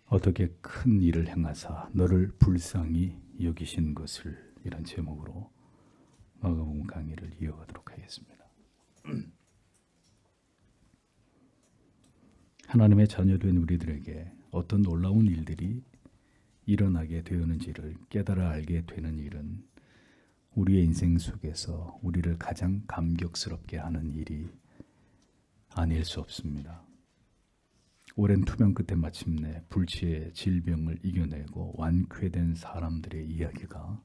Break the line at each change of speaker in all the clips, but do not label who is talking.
어떻게 큰 일을 행하사 너를 불쌍히 여기신 것을, 이런 제목으로 마가복음 강의를 이어가도록 하겠습니다. 하나님의 자녀된 우리들에게 어떤 놀라운 일들이 일어나게 되었는지를 깨달아 알게 되는 일은 우리의 인생 속에서 우리를 가장 감격스럽게 하는 일이 아닐 수 없습니다. 오랜 투병 끝에 마침내 불치의 질병을 이겨내고 완쾌된 사람들의 이야기가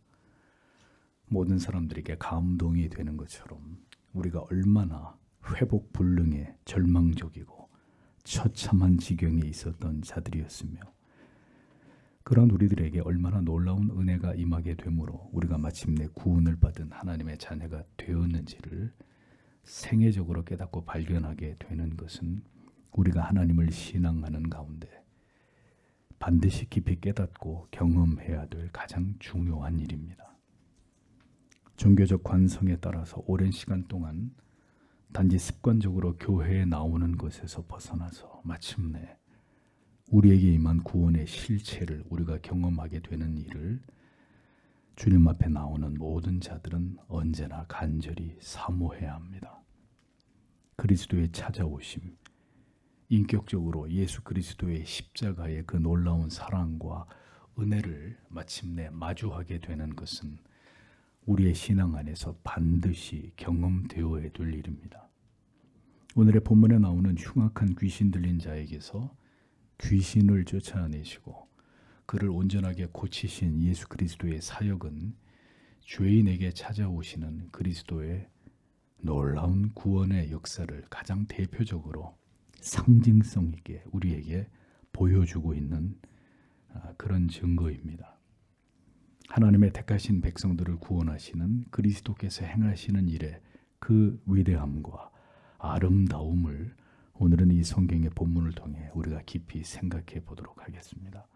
모든 사람들에게 감동이 되는 것처럼 우리가 얼마나 회복 불능에 절망적이고 처참한 지경에 있었던 자들이었으며, 그런 우리들에게 얼마나 놀라운 은혜가 임하게 되므로 우리가 마침내 구원을 받은 하나님의 자녀가 되었는지를 생애적으로 깨닫고 발견하게 되는 것은 우리가 하나님을 신앙하는 가운데 반드시 깊이 깨닫고 경험해야 될 가장 중요한 일입니다. 종교적 관성에 따라서 오랜 시간 동안 단지 습관적으로 교회에 나오는 것에서 벗어나서 마침내 우리에게 임한 구원의 실체를 우리가 경험하게 되는 일을 주님 앞에 나오는 모든 자들은 언제나 간절히 사모해야 합니다. 그리스도의 찾아오심, 인격적으로 예수 그리스도의 십자가의 그 놀라운 사랑과 은혜를 마침내 마주하게 되는 것은 우리의 신앙 안에서 반드시 경험되어야 될 일입니다. 오늘의 본문에 나오는 흉악한 귀신 들린 자에게서 귀신을 쫓아내시고 그를 온전하게 고치신 예수 그리스도의 사역은 죄인에게 찾아오시는 그리스도의 놀라운 구원의 역사를 가장 대표적으로 상징성 있게 우리에게 보여주고 있는 그런 증거입니다. 하나님의 택하신 백성들을 구원하시는 그리스도께서 행하시는 일의 그 위대함과 아름다움을 오늘은 이 성경의 본문을 통해 우리가 깊이 생각해 보도록 하겠습니다.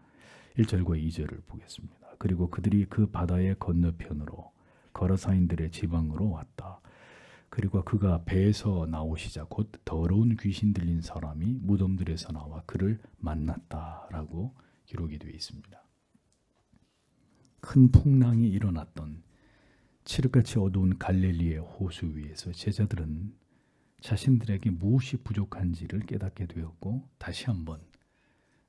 1절과 2절을 보겠습니다. 그리고 그들이 그 바다의 건너편으로 거라사인들의 지방으로 왔다. 그리고 그가 배에서 나오시자 곧 더러운 귀신 들린 사람이 무덤들에서 나와 그를 만났다라고 기록이 되어 있습니다. 큰 풍랑이 일어났던 칠흑같이 어두운 갈릴리의 호수 위에서 제자들은 자신들에게 무엇이 부족한지를 깨닫게 되었고, 다시 한번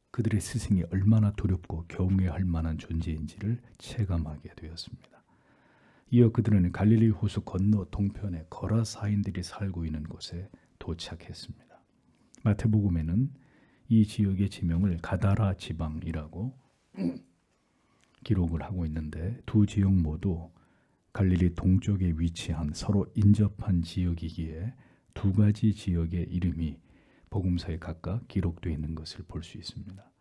그들의 스승이 얼마나 두렵고 경외할 만한 존재인지를 체감하게 되었습니다. 이어 그들은 갈릴리 호수 건너 동편에 거라사인들이 살고 있는 곳에 도착했습니다. 마태복음에는 이 지역의 지명을 가다라 지방이라고 기록을 하고 있는데, 두 지역 모두 갈릴리 동쪽에 위치한 서로 인접한 지역이기에 두 가지 지역의 이름이 복음서에 각각 기록되어 있는 것을 볼 수 있습니다.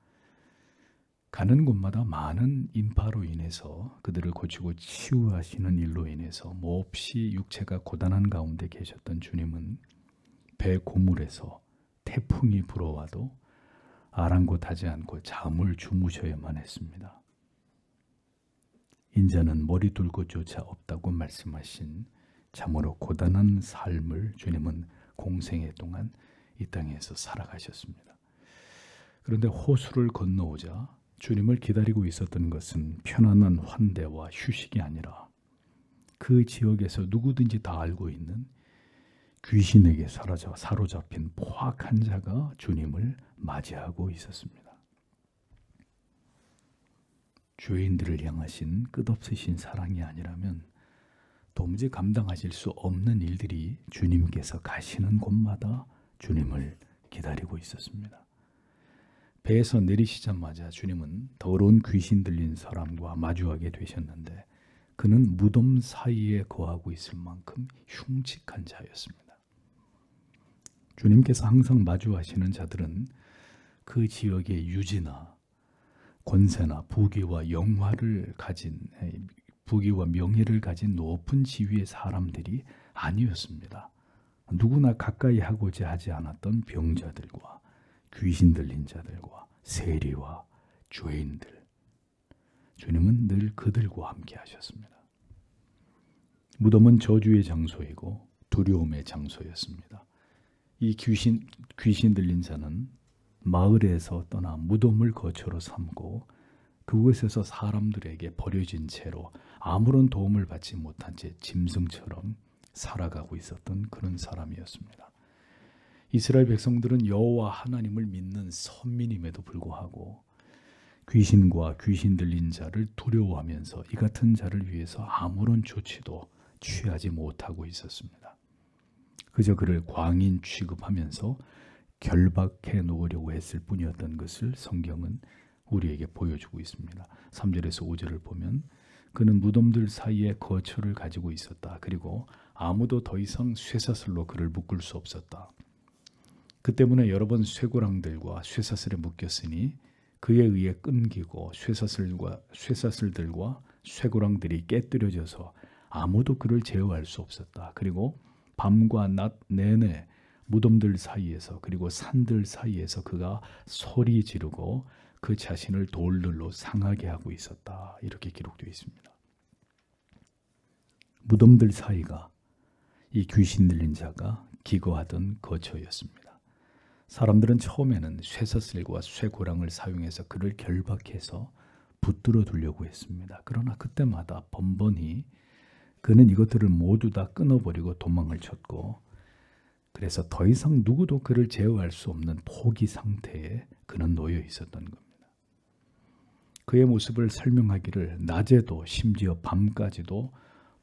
가는 곳마다 많은 인파로 인해서 그들을 고치고 치유하시는 일로 인해서 몹시 육체가 고단한 가운데 계셨던 주님은 배 고물에서 태풍이 불어와도 아랑곳하지 않고 잠을 주무셔야만 했습니다. 인자는 머리 둘 곳조차 없다고 말씀하신 참으로 고단한 삶을 주님은 공생애 동안 이 땅에서 살아가셨습니다. 그런데 호수를 건너오자 주님을 기다리고 있었던 것은 편안한 환대와 휴식이 아니라 그 지역에서 누구든지 다 알고 있는 귀신에게 사로잡힌 포악한 자가 주님을 맞이하고 있었습니다. 죄인들을 향하신 끝없으신 사랑이 아니라면 도무지 감당하실 수 없는 일들이 주님께서 가시는 곳마다 주님을 기다리고 있었습니다. 배에서 내리시자마자 주님은 더러운 귀신 들린 사람과 마주하게 되셨는데, 그는 무덤 사이에 거하고 있을 만큼 흉측한 자였습니다. 주님께서 항상 마주하시는 자들은 그 지역의 유지나 권세나 부귀와 영화를 가진, 부귀와 명예를 가진 높은 지위의 사람들이 아니었습니다. 누구나 가까이 하고자 하지 않았던 병자들과 귀신 들린 자들과 세리와 죄인들, 주님은 늘 그들과 함께 하셨습니다. 무덤은 저주의 장소이고 두려움의 장소였습니다. 이 귀신 들린 자는 마을에서 떠나 무덤을 거처로 삼고 그곳에서 사람들에게 버려진 채로 아무런 도움을 받지 못한 채 짐승처럼 살아가고 있었던 그런 사람이었습니다. 이스라엘 백성들은 여호와 하나님을 믿는 선민임에도 불구하고 귀신과 귀신 들린 자를 두려워하면서 이 같은 자를 위해서 아무런 조치도 취하지 못하고 있었습니다. 그저 그를 광인 취급하면서 결박해 놓으려고 했을 뿐이었던 것을 성경은 우리에게 보여주고 있습니다. 3절에서 5절을 보면 그는 무덤들 사이에 거처를 가지고 있었다. 그리고 아무도 더 이상 쇠사슬로 그를 묶을 수 없었다. 그 때문에 여러 번 쇠고랑들과 쇠사슬에 묶였으니 그에 의해 끊기고 쇠사슬들과 쇠고랑들이 깨뜨려져서 아무도 그를 제어할 수 없었다. 그리고 밤과 낮 내내 무덤들 사이에서 그리고 산들 사이에서 그가 소리 지르고 그 자신을 돌들로 상하게 하고 있었다. 이렇게 기록되어 있습니다. 무덤들 사이가 이 귀신 들린 자가 기거하던 거처였습니다. 사람들은 처음에는 쇠사슬과 쇠고랑을 사용해서 그를 결박해서 붙들어 두려고 했습니다. 그러나 그때마다 번번이 그는 이것들을 모두 다 끊어버리고 도망을 쳤고, 그래서 더 이상 누구도 그를 제어할 수 없는 포기 상태에 그는 놓여 있었던 겁니다. 그의 모습을 설명하기를 낮에도 심지어 밤까지도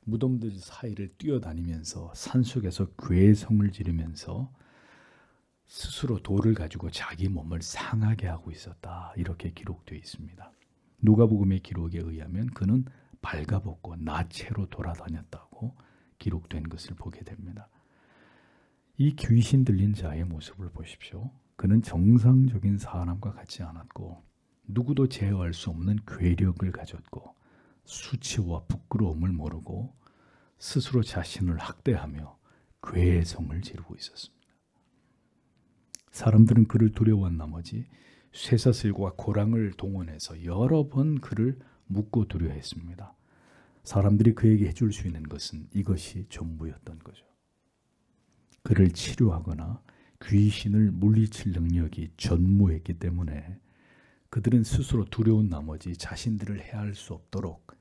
무덤들 사이를 뛰어다니면서 산속에서 괴성을 지르면서 스스로 돌을 가지고 자기 몸을 상하게 하고 있었다. 이렇게 기록되어 있습니다. 누가복음의 기록에 의하면 그는 발가벗고 나체로 돌아다녔다고 기록된 것을 보게 됩니다. 이 귀신 들린 자의 모습을 보십시오. 그는 정상적인 사람과 같지 않았고 누구도 제어할 수 없는 괴력을 가졌고 수치와 부끄러움을 모르고 스스로 자신을 학대하며 괴성을 지르고 있었습니다. 사람들은 그를 두려워한 나머지 쇠사슬과 고랑을 동원해서 여러 번 그를 묶고 두려 했습니다. 사람들이 그에게 해줄 수 있는 것은 이것이 전부였던 거죠. 그를 치료하거나 귀신을 물리칠 능력이 전무했기 때문에 그들은 스스로 두려운 나머지 자신들을 해할 수 없도록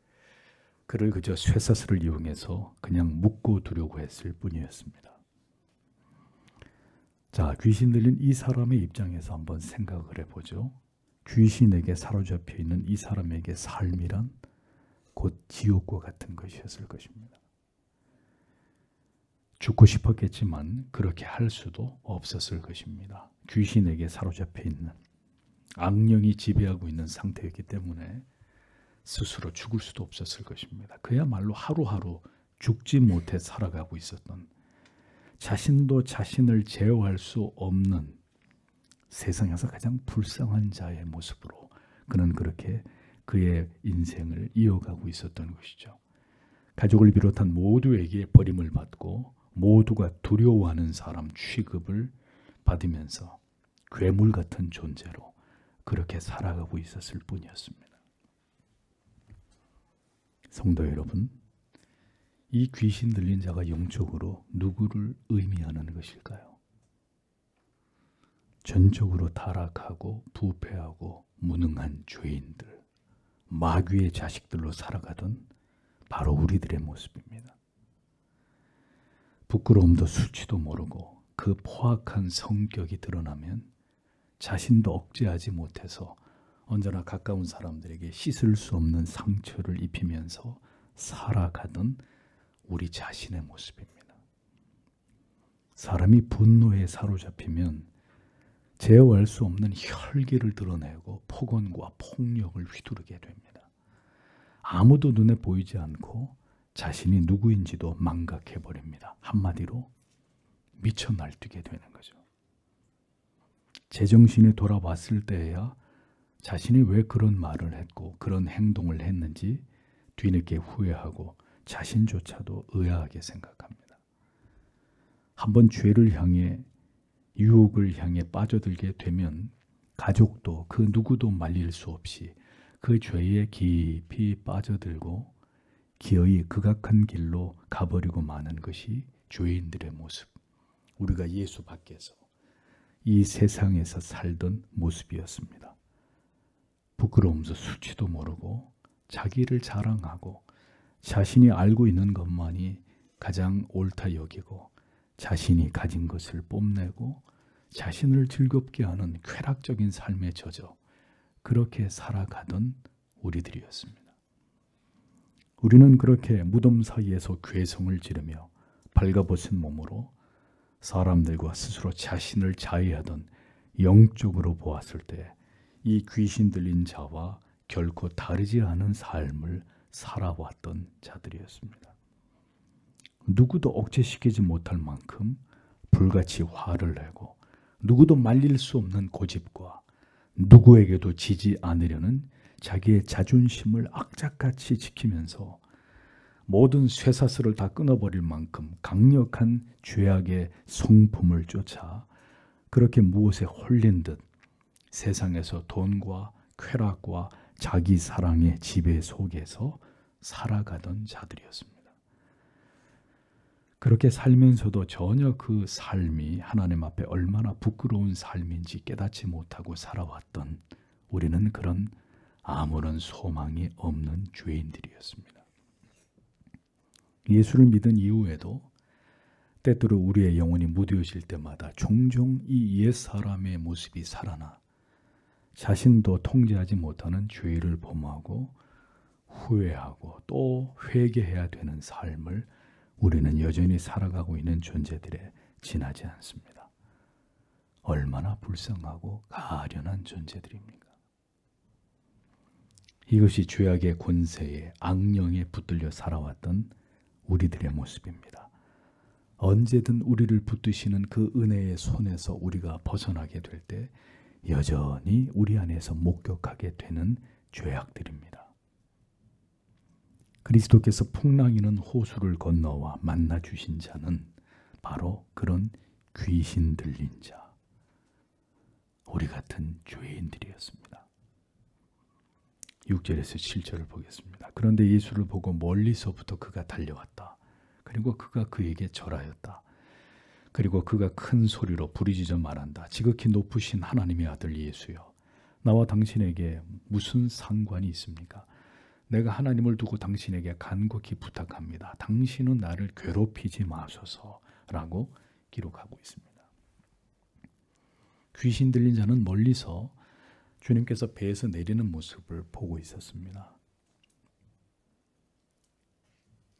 그를 그저 쇠사슬을 이용해서 그냥 묶고 두려고 했을 뿐이었습니다. 자, 귀신 들린 이 사람의 입장에서 한번 생각을 해보죠. 귀신에게 사로잡혀 있는 이 사람에게 삶이란 곧 지옥과 같은 것이었을 것입니다. 죽고 싶었겠지만 그렇게 할 수도 없었을 것입니다. 귀신에게 사로잡혀 있는 악령이 지배하고 있는 상태였기 때문에 스스로 죽을 수도 없었을 것입니다. 그야말로 하루하루 죽지 못해 살아가고 있었던, 자신도 자신을 제어할 수 없는 세상에서 가장 불쌍한 자의 모습으로 그는 그렇게 그의 인생을 이어가고 있었던 것이죠. 가족을 비롯한 모두에게 버림을 받고 모두가 두려워하는 사람 취급을 받으면서 괴물 같은 존재로 그렇게 살아가고 있었을 뿐이었습니다. 성도 여러분, 이 귀신 들린 자가 영적으로 누구를 의미하는 것일까요? 전적으로 타락하고 부패하고 무능한 죄인들, 마귀의 자식들로 살아가던 바로 우리들의 모습입니다. 부끄러움도 수치도 모르고 그 포악한 성격이 드러나면 자신도 억제하지 못해서 언제나 가까운 사람들에게 씻을 수 없는 상처를 입히면서 살아가던 우리 자신의 모습입니다. 사람이 분노에 사로잡히면 제어할 수 없는 혈기를 드러내고 폭언과 폭력을 휘두르게 됩니다. 아무도 눈에 보이지 않고 자신이 누구인지도 망각해버립니다. 한마디로 미쳐 날뛰게 되는 거죠. 제정신이 돌아왔을 때에야 자신이 왜 그런 말을 했고 그런 행동을 했는지 뒤늦게 후회하고 자신조차도 의아하게 생각합니다. 한번 죄를 향해, 유혹을 향해 빠져들게 되면 가족도 그 누구도 말릴 수 없이 그 죄에 깊이 빠져들고 기어이 극악한 길로 가버리고 마는 것이 죄인들의 모습. 우리가 예수 밖에서 이 세상에서 살던 모습이었습니다. 부끄러우면서 수치도 모르고 자기를 자랑하고 자신이 알고 있는 것만이 가장 옳다 여기고 자신이 가진 것을 뽐내고 자신을 즐겁게 하는 쾌락적인 삶에 젖어 그렇게 살아가던 우리들이었습니다. 우리는 그렇게 무덤 사이에서 괴성을 지르며 발가벗은 몸으로 사람들과 스스로 자신을 자해하던 영적으로 보았을 때 이 귀신 들린 자와 결코 다르지 않은 삶을 살아왔던 자들이었습니다. 누구도 억제시키지 못할 만큼 불같이 화를 내고 누구도 말릴 수 없는 고집과 누구에게도 지지 않으려는 자기의 자존심을 악착같이 지키면서 모든 쇠사슬을 다 끊어버릴 만큼 강력한 죄악의 성품을 쫓아 그렇게 무엇에 홀린 듯 세상에서 돈과 쾌락과 자기 사랑의 지배 속에서 살아가던 자들이었습니다. 그렇게 살면서도 전혀 그 삶이 하나님 앞에 얼마나 부끄러운 삶인지 깨닫지 못하고 살아왔던 우리는 그런 아무런 소망이 없는 죄인들이었습니다. 예수를 믿은 이후에도 때때로 우리의 영혼이 무뎌질 때마다 종종 이 옛사람의 모습이 살아나 자신도 통제하지 못하는 죄를 범하고 후회하고 또 회개해야 되는 삶을 우리는 여전히 살아가고 있는 존재들에 지나지 않습니다. 얼마나 불쌍하고 가련한 존재들입니까? 이것이 죄악의 권세에 악령에 붙들려 살아왔던 우리들의 모습입니다. 언제든 우리를 붙드시는 그 은혜의 손에서 우리가 벗어나게 될 때 여전히 우리 안에서 목격하게 되는 죄악들입니다. 그리스도께서 풍랑이는 호수를 건너와 만나 주신 자는 바로 그런 귀신 들린 자, 우리 같은 죄인들이었습니다. 6절에서 7절을 보겠습니다. 그런데 예수를 보고 멀리서부터 그가 달려왔다. 그리고 그가 그에게 절하였다. 그리고 그가 큰 소리로 부르짖어 말한다. 지극히 높으신 하나님의 아들 예수여, 나와 당신에게 무슨 상관이 있습니까? 내가 하나님을 두고 당신에게 간곡히 부탁합니다. 당신은 나를 괴롭히지 마소서라고 기록하고 있습니다. 귀신 들린 자는 멀리서 주님께서 배에서 내리는 모습을 보고 있었습니다.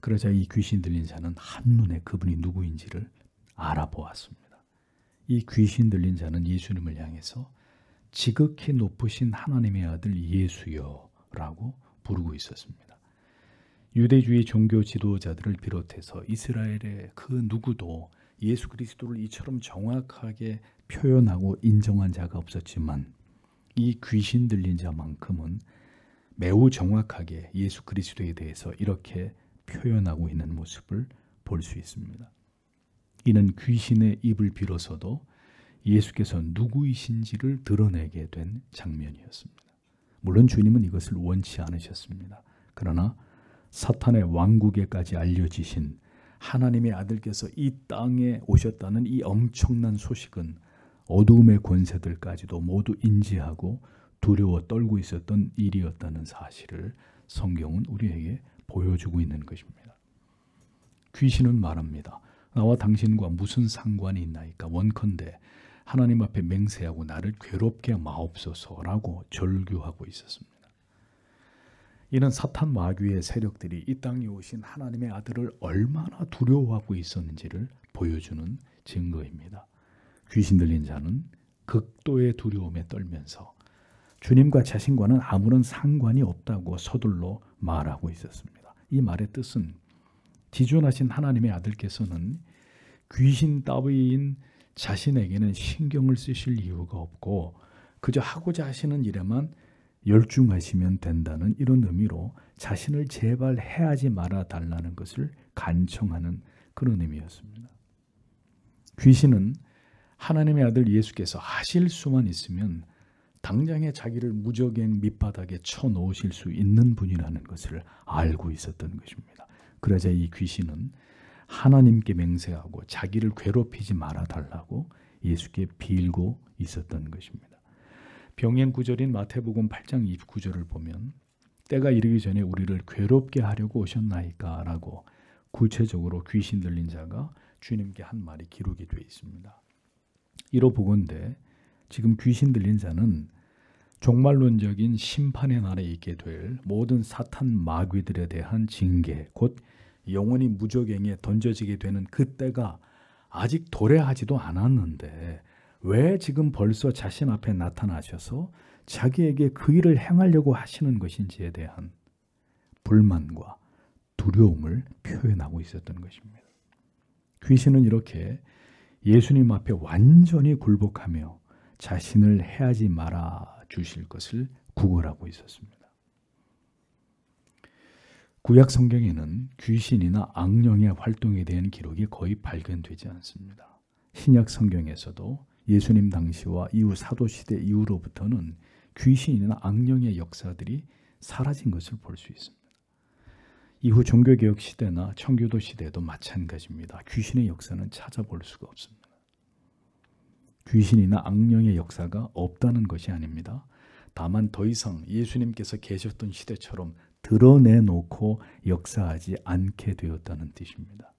그러자 이 귀신 들린 자는 한눈에 그분이 누구인지를 알아보았습니다. 이 귀신 들린 자는 예수님을 향해서 지극히 높으신 하나님의 아들 예수여라고 부르고 있었습니다. 유대주의 종교 지도자들을 비롯해서 이스라엘의 그 누구도 예수 그리스도를 이처럼 정확하게 표현하고 인정한 자가 없었지만 이 귀신 들린 자만큼은 매우 정확하게 예수 그리스도에 대해서 이렇게 표현하고 있는 모습을 볼 수 있습니다. 이는 귀신의 입을 빌어서도 예수께서 누구이신지를 드러내게 된 장면이었습니다. 물론 주님은 이것을 원치 않으셨습니다. 그러나 사탄의 왕국에까지 알려지신 하나님의 아들께서 이 땅에 오셨다는 이 엄청난 소식은 어두움의 권세들까지도 모두 인지하고 두려워 떨고 있었던 일이었다는 사실을 성경은 우리에게 보여주고 있는 것입니다. 귀신은 말합니다. 나와 당신과 무슨 상관이 있나이까? 원컨대 하나님 앞에 맹세하고 나를 괴롭게 마옵소서라고 절규하고 있었습니다. 이는 사탄 마귀의 세력들이 이 땅에 오신 하나님의 아들을 얼마나 두려워하고 있었는지를 보여주는 증거입니다. 귀신 들린 자는 극도의 두려움에 떨면서 주님과 자신과는 아무런 상관이 없다고 서둘러 말하고 있었습니다. 이 말의 뜻은 지존하신 하나님의 아들께서는 귀신 따위인 자신에게는 신경을 쓰실 이유가 없고 그저 하고자 하시는 일에만 열중하시면 된다는 이런 의미로 자신을 제발 해하지 말아 달라는 것을 간청하는 그런 의미였습니다. 귀신은 하나님의 아들 예수께서 하실 수만 있으면 당장에 자기를 무적행 밑바닥에 쳐놓으실 수 있는 분이라는 것을 알고 있었던 것입니다. 그러자 이 귀신은 하나님께 맹세하고 자기를 괴롭히지 말아 달라고 예수께 빌고 있었던 것입니다. 병행 구절인 마태복음 8장 29절을 보면 때가 이르기 전에 우리를 괴롭게 하려고 오셨나이까 라고 구체적으로 귀신 들린 자가 주님께 한 말이 기록이 되어 있습니다. 이로 보건대 지금 귀신 들린 자는 종말론적인 심판의 날에 있게 될 모든 사탄 마귀들에 대한 징계, 곧 영원히 무저갱에 던져지게 되는 그때가 아직 도래하지도 않았는데 왜 지금 벌써 자신 앞에 나타나셔서 자기에게 그 일을 행하려고 하시는 것인지에 대한 불만과 두려움을 표현하고 있었던 것입니다. 귀신은 이렇게 예수님 앞에 완전히 굴복하며 자신을 해하지 말아 주실 것을 구걸하고 있었습니다. 구약 성경에는 귀신이나 악령의 활동에 대한 기록이 거의 발견되지 않습니다. 신약 성경에서도 예수님 당시와 이후 사도시대 이후로부터는 귀신이나 악령의 역사들이 사라진 것을 볼 수 있습니다. 이후 종교개혁 시대나 청교도 시대도 마찬가지입니다. 귀신의 역사는 찾아볼 수가 없습니다. 귀신이나 악령의 역사가 없다는 것이 아닙니다. 다만 더 이상 예수님께서 계셨던 시대처럼 드러내놓고 역사하지 않게 되었다는 뜻입니다.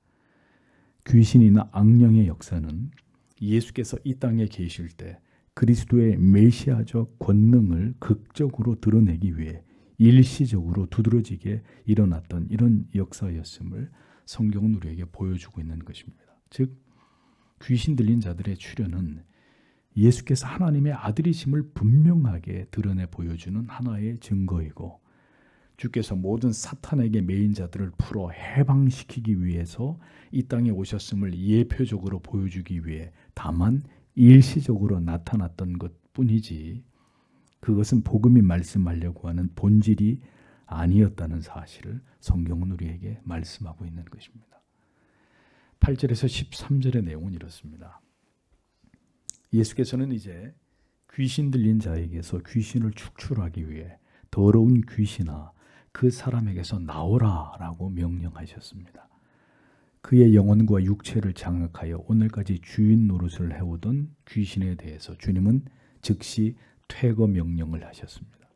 귀신이나 악령의 역사는 예수께서 이 땅에 계실 때 그리스도의 메시아적 권능을 극적으로 드러내기 위해 일시적으로 두드러지게 일어났던 이런 역사였음을 성경은 우리에게 보여주고 있는 것입니다. 즉 귀신 들린 자들의 출현은 예수께서 하나님의 아들이심을 분명하게 드러내 보여주는 하나의 증거이고 주께서 모든 사탄에게 매인 자들을 풀어 해방시키기 위해서 이 땅에 오셨음을 예표적으로 보여주기 위해 다만 일시적으로 나타났던 것뿐이지 그것은 복음이 말씀하려고 하는 본질이 아니었다는 사실을 성경은 우리에게 말씀하고 있는 것입니다. 8절에서 13절의 내용은 이렇습니다. 예수께서는 이제 귀신 들린 자에게서 귀신을 축출하기 위해 더러운 귀신아 그 사람에게서 나오라 라고 명령하셨습니다. 그의 영혼과 육체를 장악하여 오늘까지 주인 노릇을 해오던 귀신에 대해서 주님은 즉시 퇴거 명령을 하셨습니다.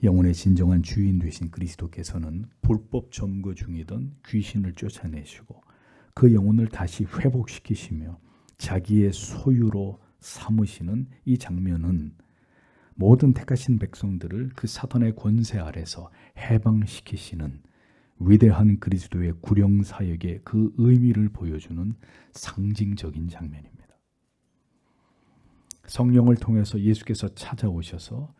영혼의 진정한 주인 되신 그리스도께서는 불법 점거 중이던 귀신을 쫓아내시고 그 영혼을 다시 회복시키시며 자기의 소유로 삼으시는 이 장면은 모든 택하신 백성들을 그 사탄의 권세 아래서 해방시키시는 위대한 그리스도의 구령 사역의 그 의미를 보여주는 상징적인 장면입니다. 성령을 통해서 예수께서 찾아오셔서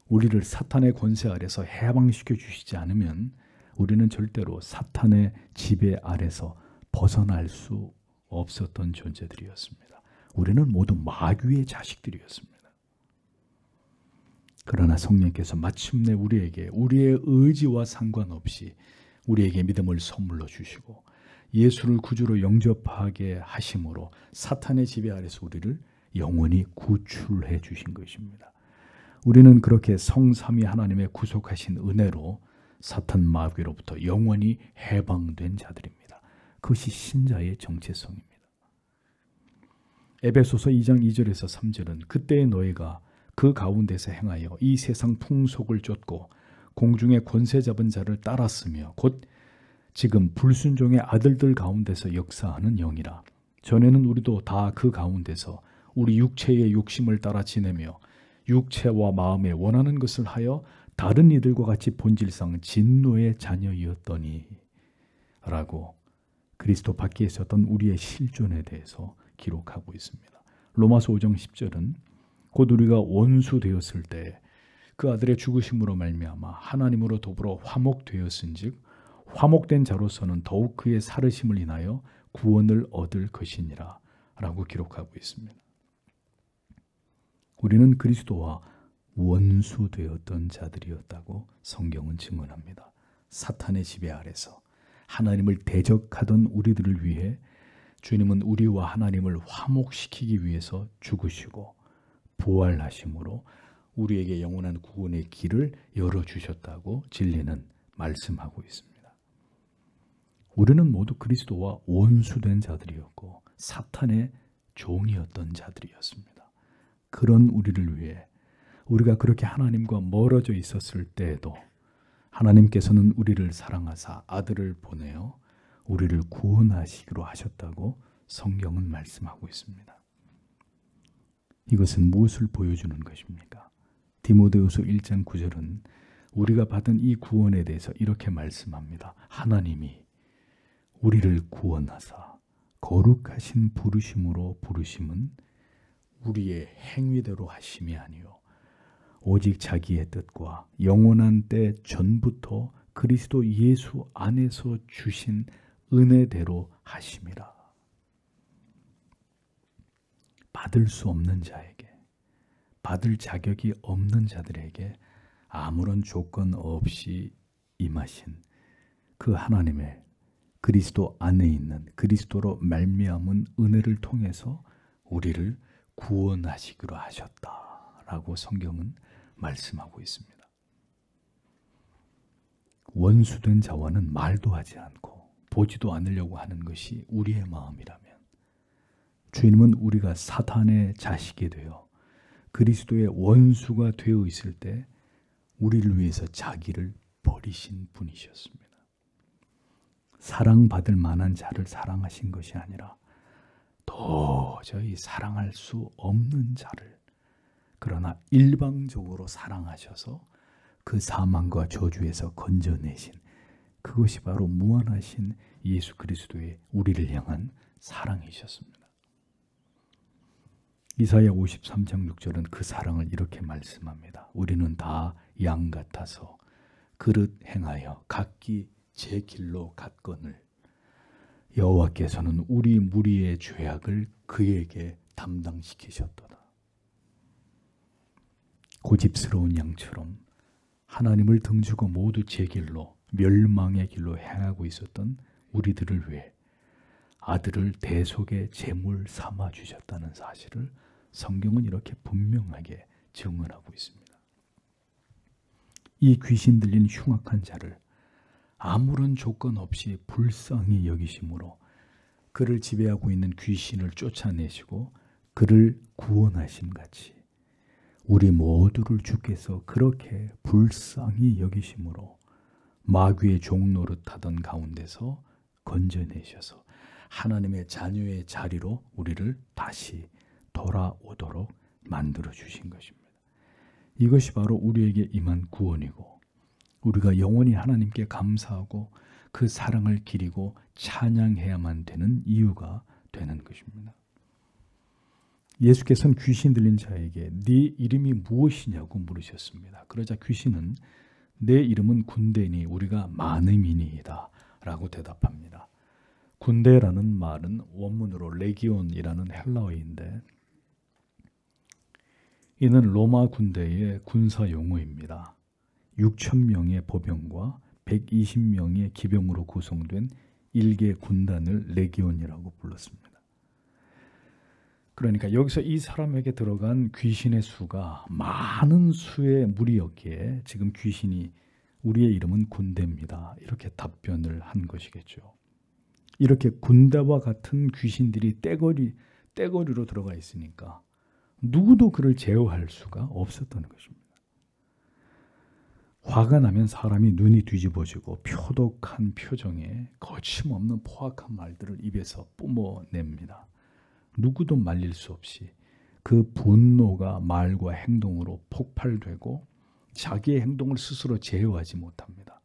우리를 사탄의 권세 아래서 해방시켜 주시지 않으면 우리는 절대로 사탄의 지배 아래서 벗어날 수 없었던 존재들이었습니다. 우리는 모두 마귀의 자식들이었습니다. 그러나 성령께서 마침내 우리에게 우리의 의지와 상관없이 우리에게 믿음을 선물로 주시고 예수를 구주로 영접하게 하심으로 사탄의 지배 아래서 우리를 영원히 구출해 주신 것입니다. 우리는 그렇게 성삼위 하나님의 구속하신 은혜로 사탄 마귀로부터 영원히 해방된 자들입니다. 그것이 신자의 정체성입니다. 에베소서 2장 2절에서 3절은 그때의 너희가 그 가운데서 행하여 이 세상 풍속을 쫓고 공중의 권세 잡은 자를 따랐으며 곧 지금 불순종의 아들들 가운데서 역사하는 영이라. 전에는 우리도 다 그 가운데서 우리 육체의 욕심을 따라 지내며 육체와 마음에 원하는 것을 하여 다른 이들과 같이 본질상 진노의 자녀이었더니 라고 그리스도 밖에 있었던 우리의 실존에 대해서 기록하고 있습니다. 로마서 5장 10절은 곧 우리가 원수 되었을 때 그 아들의 죽으심으로 말미암아 하나님으로 더불어 화목되었은즉 화목된 자로서는 더욱 그의 살으심을 인하여 구원을 얻을 것이니라 라고 기록하고 있습니다. 우리는 그리스도와 원수되었던 자들이었다고 성경은 증언합니다. 사탄의 지배 아래서 하나님을 대적하던 우리들을 위해 주님은 우리와 하나님을 화목시키기 위해서 죽으시고 부활하심으로 우리에게 영원한 구원의 길을 열어주셨다고 진리는 말씀하고 있습니다. 우리는 모두 그리스도와 원수된 자들이었고 사탄의 종이었던 자들이었습니다. 그런 우리를 위해 우리가 그렇게 하나님과 멀어져 있었을 때에도 하나님께서는 우리를 사랑하사 아들을 보내어 우리를 구원하시기로 하셨다고 성경은 말씀하고 있습니다. 이것은 무엇을 보여주는 것입니까? 디모데후서 1장 9절은 우리가 받은 이 구원에 대해서 이렇게 말씀합니다. 하나님이 우리를 구원하사 거룩하신 부르심으로 부르심은 우리의 행위대로 하심이 아니요 오직 자기의 뜻과 영원한 때 전부터 그리스도 예수 안에서 주신 은혜대로 하심이라. 받을 수 없는 자에게, 받을 자격이 없는 자들에게 아무런 조건 없이 임하신 그 하나님의 그리스도 안에 있는 그리스도로 말미암은 은혜를 통해서 우리를 구원하시기로 하셨다라고 성경은 말씀하고 있습니다. 원수된 자와는 말도 하지 않고 보지도 않으려고 하는 것이 우리의 마음이라면 주님은 우리가 사탄의 자식이 되어 그리스도의 원수가 되어 있을 때 우리를 위해서 자기를 버리신 분이셨습니다. 사랑받을 만한 자를 사랑하신 것이 아니라 도저히 사랑할 수 없는 자를 그러나 일방적으로 사랑하셔서 그 사망과 저주에서 건져내신 그것이 바로 무한하신 예수 그리스도의 우리를 향한 사랑이셨습니다. 이사야 53장 6절은 그 사랑을 이렇게 말씀합니다. 우리는 다 양 같아서 그릇 행하여 각기 제 길로 갔거늘 여호와께서는 우리 무리의 죄악을 그에게 담당시키셨도다. 고집스러운 양처럼 하나님을 등지고 모두 제 길로 멸망의 길로 행하고 있었던 우리들을 위해 아들을 대속의 제물 삼아 주셨다는 사실을 성경은 이렇게 분명하게 증언하고 있습니다. 이 귀신 들린 흉악한 자를 아무런 조건 없이 불쌍히 여기심으로 그를 지배하고 있는 귀신을 쫓아내시고 그를 구원하심 같이 우리 모두를 주께서 그렇게 불쌍히 여기심으로 마귀의 종 노릇하던 가운데서 건져내셔서 하나님의 자녀의 자리로 우리를 다시 돌아오도록 만들어 주신 것입니다. 이것이 바로 우리에게 임한 구원이고 우리가 영원히 하나님께 감사하고 그 사랑을 기리고 찬양해야만 되는 이유가 되는 것입니다. 예수께서는 귀신 들린 자에게 네 이름이 무엇이냐고 물으셨습니다. 그러자 귀신은 내 이름은 군대니 우리가 많음이니이다 라고 대답합니다. 군대라는 말은 원문으로 레기온이라는 헬라어인데 이는 로마 군대의 군사 용어입니다. 6,000명의 보병과 120명의 기병으로 구성된 일개 군단을 레기온이라고 불렀습니다. 그러니까 여기서 이 사람에게 들어간 귀신의 수가 많은 수의 무리였기에 지금 귀신이 우리의 이름은 군대입니다. 이렇게 답변을 한 것이겠죠. 이렇게 군대와 같은 귀신들이 떼거리로 들어가 있으니까 누구도 그를 제어할 수가 없었던 것입니다. 화가 나면 사람이 눈이 뒤집어지고 표독한 표정에 거침없는 포악한 말들을 입에서 뿜어냅니다. 누구도 말릴 수 없이 그 분노가 말과 행동으로 폭발되고 자기의 행동을 스스로 제어하지 못합니다.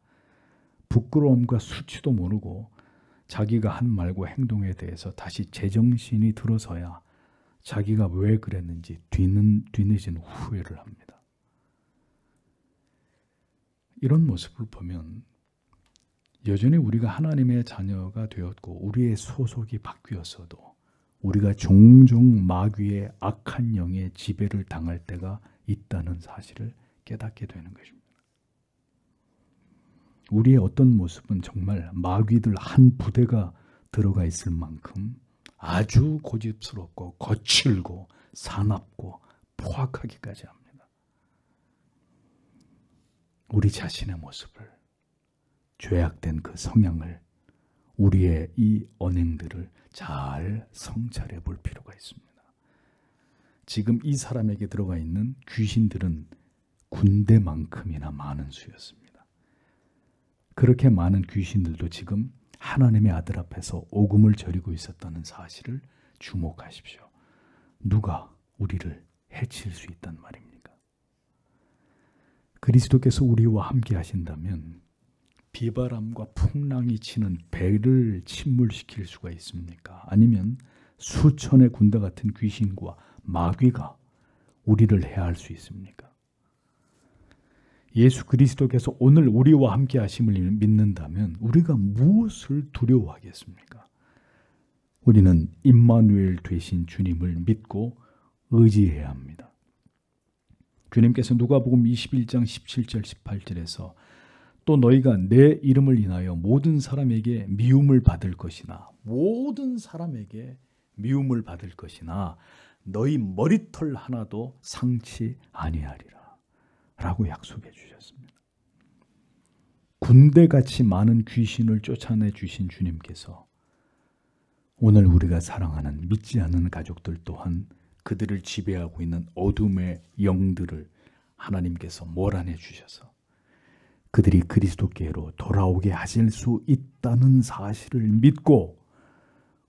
부끄러움과 수치도 모르고 자기가 한 말과 행동에 대해서 다시 제정신이 들어서야 자기가 왜 그랬는지 뒤늦은 후회를 합니다. 이런 모습을 보면 여전히 우리가 하나님의 자녀가 되었고 우리의 소속이 바뀌었어도 우리가 종종 마귀의 악한 영의 지배를 당할 때가 있다는 사실을 깨닫게 되는 것입니다. 우리의 어떤 모습은 정말 마귀들 한 부대가 들어가 있을 만큼 아주 고집스럽고 거칠고 사납고 포악하기까지 합니다. 우리 자신의 모습을 죄악된 그 성향을 우리의 이 언행들을 잘 성찰해 볼 필요가 있습니다. 지금 이 사람에게 들어가 있는 귀신들은 군대만큼이나 많은 수였습니다. 그렇게 많은 귀신들도 지금 하나님의 아들 앞에서 오금을 저리고 있었다는 사실을 주목하십시오. 누가 우리를 해칠 수 있단 말입니까? 그리스도께서 우리와 함께 하신다면 비바람과 풍랑이 치는 배를 침몰시킬 수가 있습니까? 아니면 수천의 군대 같은 귀신과 마귀가 우리를 해할 수 있습니까? 예수 그리스도께서 오늘 우리와 함께 하심을 믿는다면 우리가 무엇을 두려워하겠습니까? 우리는 임마누엘 되신 주님을 믿고 의지해야 합니다. 주님께서 누가복음 21장 17절 18절에서 또 너희가 내 이름을 인하여 모든 사람에게 미움을 받을 것이나 모든 사람에게 미움을 받을 것이나 너희 머리털 하나도 상치 아니하리라 라고 약속해 주셨습니다. 군대같이 많은 귀신을 쫓아내 주신 주님께서 오늘 우리가 사랑하는 믿지 않는 가족들 또한 그들을 지배하고 있는 어둠의 영들을 하나님께서 몰아내 주셔서 그들이 그리스도께로 돌아오게 하실 수 있다는 사실을 믿고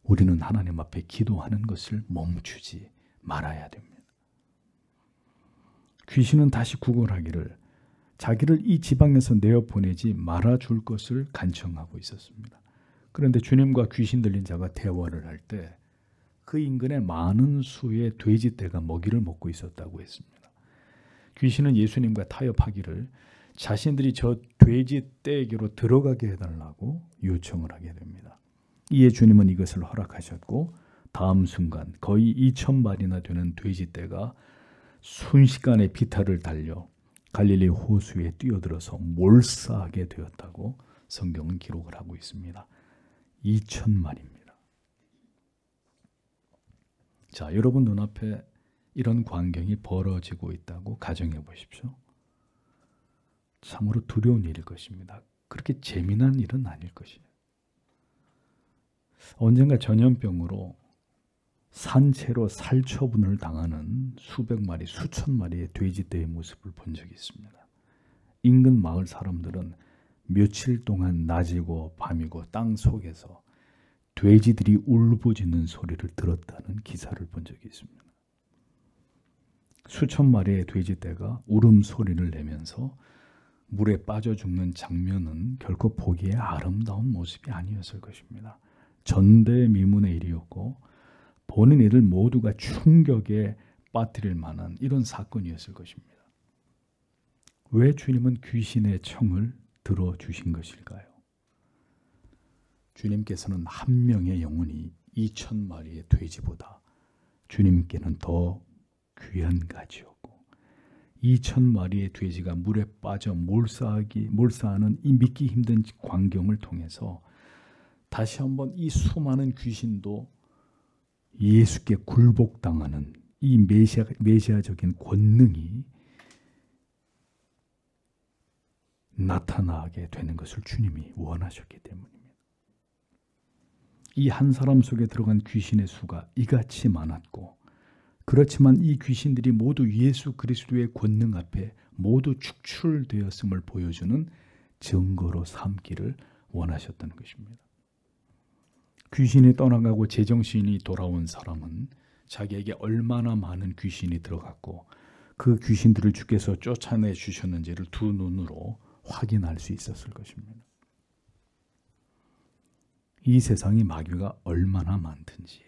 우리는 하나님 앞에 기도하는 것을 멈추지 말아야 됩니다. 귀신은 다시 구걸하기를 자기를 이 지방에서 내어보내지 말아줄 것을 간청하고 있었습니다. 그런데 주님과 귀신 들린 자가 대화를 할 때 그 인근에 많은 수의 돼지떼가 먹이를 먹고 있었다고 했습니다. 귀신은 예수님과 타협하기를 자신들이 저 돼지떼에게로 들어가게 해달라고 요청을 하게 됩니다. 이에 주님은 이것을 허락하셨고 다음 순간 거의 2,000마리나 되는 돼지떼가 순식간에 비탈을 달려 갈릴리 호수에 뛰어들어서 몰사하게 되었다고 성경은 기록을 하고 있습니다. 2,000마리입니다. 자, 여러분 눈앞에 이런 광경이 벌어지고 있다고 가정해 보십시오. 참으로 두려운 일일 것입니다. 그렇게 재미난 일은 아닐 것이에요. 언젠가 전염병으로 산채로 살처분을 당하는 수백 마리, 수천 마리의 돼지떼의 모습을 본 적이 있습니다. 인근 마을 사람들은 며칠 동안 낮이고 밤이고 땅 속에서 돼지들이 울부짖는 소리를 들었다는 기사를 본 적이 있습니다. 수천 마리의 돼지떼가 울음소리를 내면서 물에 빠져 죽는 장면은 결코 보기에 아름다운 모습이 아니었을 것입니다. 전대미문의 일이었고 보는 이들 모두가 충격에 빠뜨릴 만한 이런 사건이었을 것입니다. 왜 주님은 귀신의 청을 들어주신 것일까요? 주님께서는 한 명의 영혼이 2,000마리의 돼지보다 주님께는 더 귀한 가치였고 2,000마리의 돼지가 물에 빠져 몰사하는 이 믿기 힘든 광경을 통해서 다시 한번 이 수많은 귀신도 예수께 굴복당하는 이 메시아적인 권능이 나타나게 되는 것을 주님이 원하셨기 때문입니다. 이 한 사람 속에 들어간 귀신의 수가 이같이 많았고 그렇지만 이 귀신들이 모두 예수 그리스도의 권능 앞에 모두 축출되었음을 보여주는 증거로 삼기를 원하셨다는 것입니다. 귀신이 떠나가고 제정신이 돌아온 사람은 자기에게 얼마나 많은 귀신이 들어갔고 그 귀신들을 주께서 쫓아내 주셨는지를 두 눈으로 확인할 수 있었을 것입니다. 이 세상이 마귀가 얼마나 많든지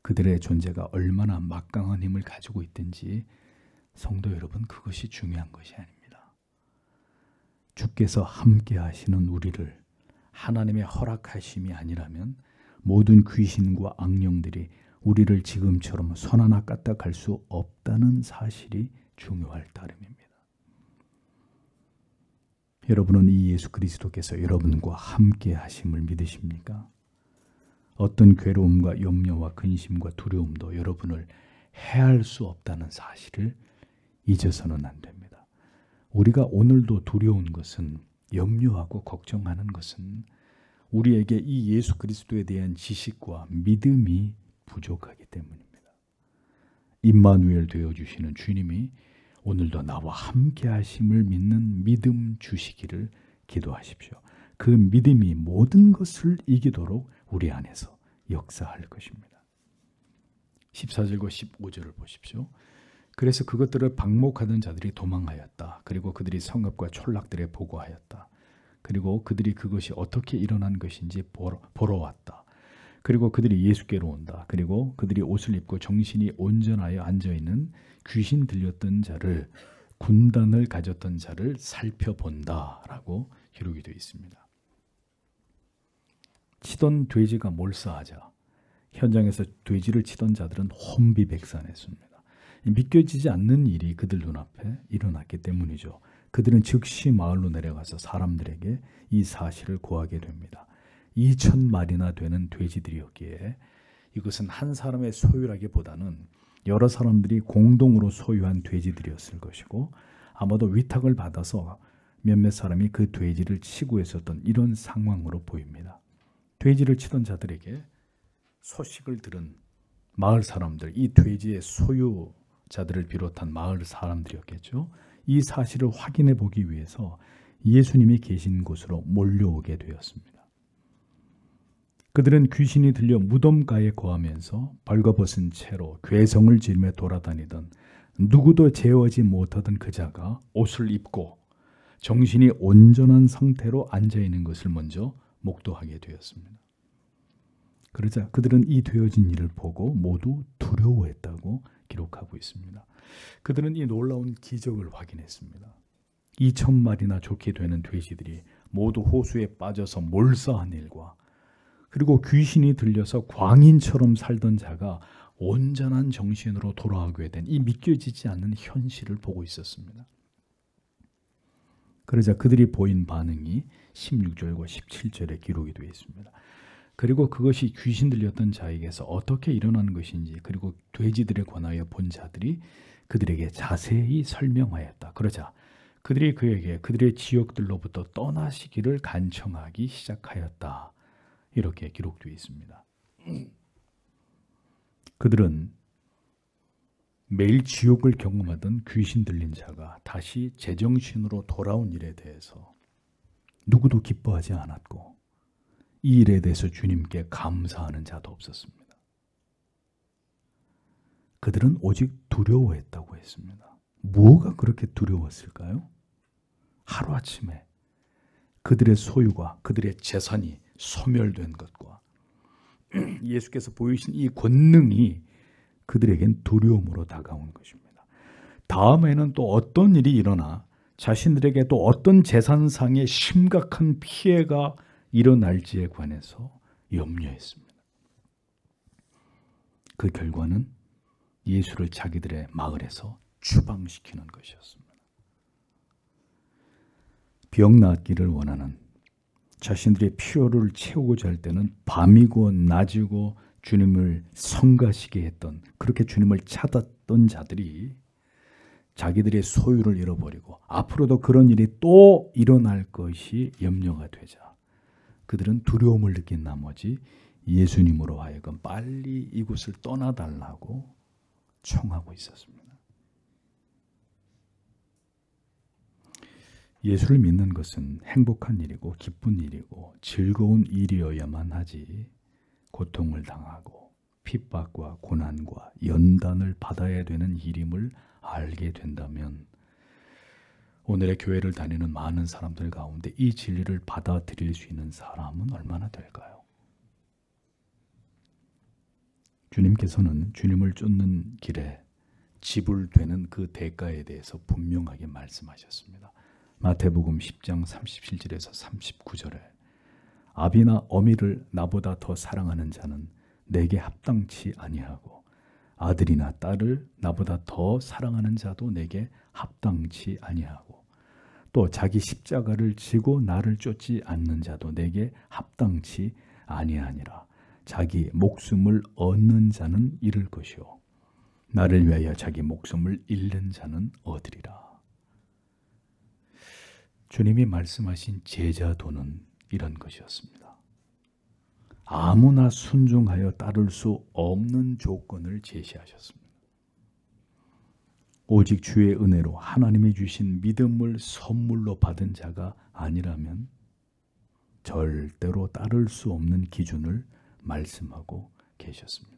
그들의 존재가 얼마나 막강한 힘을 가지고 있든지 성도 여러분, 그것이 중요한 것이 아닙니다. 주께서 함께 하시는 우리를 하나님의 허락하심이 아니라면 모든 귀신과 악령들이 우리를 지금처럼 손 하나 까딱할 수 없다는 사실이 중요할 따름입니다. 여러분은 이 예수 그리스도께서 여러분과 함께 하심을 믿으십니까? 어떤 괴로움과 염려와 근심과 두려움도 여러분을 해할 수 없다는 사실을 잊어서는 안 됩니다. 우리가 오늘도 두려운 것은, 염려하고 걱정하는 것은 우리에게 이 예수 그리스도에 대한 지식과 믿음이 부족하기 때문입니다. 임마누엘 되어주시는 주님이 오늘도 나와 함께 하심을 믿는 믿음 주시기를 기도하십시오. 그 믿음이 모든 것을 이기도록 우리 안에서 역사할 것입니다. 14절과 15절을 보십시오. 그래서 그것들을 방목하던 자들이 도망하였다. 그리고 그들이 성읍과 촌락들에 보고하였다. 그리고 그들이 그것이 어떻게 일어난 것인지 보러 왔다. 그리고 그들이 예수께로 온다. 그리고 그들이 옷을 입고 정신이 온전하여 앉아있는 귀신 들렸던 자를, 군단을 가졌던 자를 살펴본다라고 기록이 되어 있습니다. 치던 돼지가 몰사하자 현장에서 돼지를 치던 자들은 혼비백산했습니다. 믿겨지지 않는 일이 그들 눈앞에 일어났기 때문이죠. 그들은 즉시 마을로 내려가서 사람들에게 이 사실을 고하게 됩니다. 2,000마리나 되는 돼지들이었기에 이것은 한 사람의 소유라기보다는 여러 사람들이 공동으로 소유한 돼지들이었을 것이고 아마도 위탁을 받아서 몇몇 사람이 그 돼지를 치고 있었던 이런 상황으로 보입니다. 돼지를 치던 자들에게 소식을 들은 마을 사람들, 이 돼지의 소유자들을 비롯한 마을 사람들이었겠죠. 이 사실을 확인해 보기 위해서 예수님이 계신 곳으로 몰려오게 되었습니다. 그들은 귀신이 들려 무덤가에 거하면서 벌거벗은 채로 괴성을 지르며 돌아다니던 누구도 제어하지 못하던 그 자가 옷을 입고 정신이 온전한 상태로 앉아있는 것을 먼저 목도하게 되었습니다. 그러자 그들은 이 되어진 일을 보고 모두 두려워했다고 기록하고 있습니다. 그들은 이 놀라운 기적을 확인했습니다. 2,000마리나 좋게 되는 돼지들이 모두 호수에 빠져서 몰사한 일과 그리고 귀신이 들려서 광인처럼 살던 자가 온전한 정신으로 돌아오게 된 이 믿겨지지 않는 현실을 보고 있었습니다. 그러자 그들이 보인 반응이 16절과 17절에 기록이 되어 있습니다. 그리고 그것이 귀신 들렸던 자에게서 어떻게 일어난 것인지 그리고 돼지들에 관하여 본 자들이 그들에게 자세히 설명하였다. 그러자 그들이 그에게 그들의 지역들로부터 떠나시기를 간청하기 시작하였다. 이렇게 기록되어 있습니다. 그들은 매일 지옥을 경험하던 귀신 들린 자가 다시 제정신으로 돌아온 일에 대해서 누구도 기뻐하지 않았고 이 일에 대해서 주님께 감사하는 자도 없었습니다. 그들은 오직 두려워했다고 했습니다. 뭐가 그렇게 두려웠을까요? 하루아침에 그들의 소유가 그들의 재산이 소멸된 것과 예수께서 보이신 이 권능이 그들에겐 두려움으로 다가온 것입니다. 다음에는 또 어떤 일이 일어나 자신들에게 또 어떤 재산상의 심각한 피해가 일어날지에 관해서 염려했습니다. 그 결과는 예수를 자기들의 마을에서 추방시키는 것이었습니다. 병 낫기를 원하는 자신들의 필요를 채우고자 할 때는 밤이고 낮이고 주님을 성가시게 했던 그렇게 주님을 찾았던 자들이 자기들의 소유를 잃어버리고 앞으로도 그런 일이 또 일어날 것이 염려가 되자 그들은 두려움을 느낀 나머지 예수님으로 하여금 빨리 이곳을 떠나달라고 청하고 있었습니다. 예수를 믿는 것은 행복한 일이고 기쁜 일이고 즐거운 일이어야만 하지 고통을 당하고 핍박과 고난과 연단을 받아야 되는 일임을 알게 된다면 오늘의 교회를 다니는 많은 사람들 가운데 이 진리를 받아들일 수 있는 사람은 얼마나 될까요? 주님께서는 주님을 쫓는 길에 지불되는 그 대가에 대해서 분명하게 말씀하셨습니다. 마태복음 10장 37절에서 39절에 아비나 어미를 나보다 더 사랑하는 자는 내게 합당치 아니하고 아들이나 딸을 나보다 더 사랑하는 자도 내게 합당치 아니하고 또 자기 십자가를 지고 나를 쫓지 않는 자도 내게 합당치 아니하니라. 자기 목숨을 얻는 자는 잃을 것이요 나를 위하여 자기 목숨을 잃는 자는 얻으리라. 주님이 말씀하신 제자도는 이런 것이었습니다. 아무나 순종하여 따를 수 없는 조건을 제시하셨습니다. 오직 주의 은혜로 하나님이 주신 믿음을 선물로 받은 자가 아니라면 절대로 따를 수 없는 기준을 말씀하고 계셨습니다.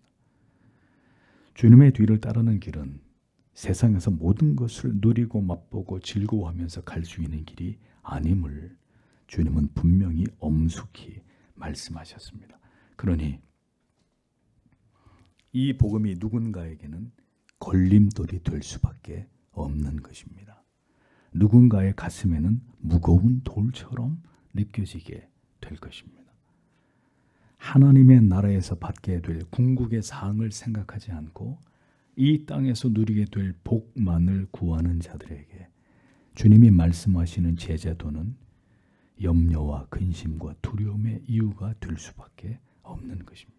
주님의 뒤를 따르는 길은 세상에서 모든 것을 누리고 맛보고 즐거워하면서 갈 수 있는 길이 아님을 주님은 분명히 엄숙히 말씀하셨습니다. 그러니 이 복음이 누군가에게는 걸림돌이 될 수밖에 없는 것입니다. 누군가의 가슴에는 무거운 돌처럼 느껴지게 될 것입니다. 하나님의 나라에서 받게 될 궁극의 사항을 생각하지 않고 이 땅에서 누리게 될 복만을 구하는 자들에게 주님이 말씀하시는 제자도는 염려와 근심과 두려움의 이유가 될 수밖에 없는 것입니다.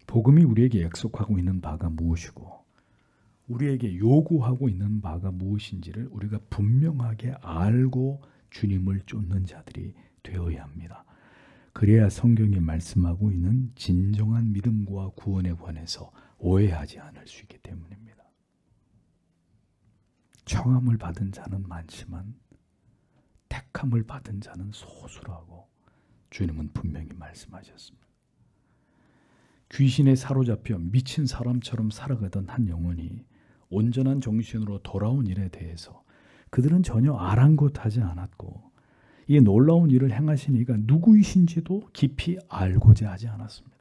복음이 우리에게 약속하고 있는 바가 무엇이고 우리에게 요구하고 있는 바가 무엇인지를 우리가 분명하게 알고 주님을 쫓는 자들이 되어야 합니다. 그래야 성경이 말씀하고 있는 진정한 믿음과 구원에 관해서 오해하지 않을 수 있기 때문입니다. 청함을 받은 자는 많지만 택함을 받은 자는 소수라고 주님은 분명히 말씀하셨습니다. 귀신에 사로잡혀 미친 사람처럼 살아가던 한 영혼이 온전한 정신으로 돌아온 일에 대해서 그들은 전혀 아랑곳하지 않았고 이 놀라운 일을 행하신 이가 누구이신지도 깊이 알고자 하지 않았습니다.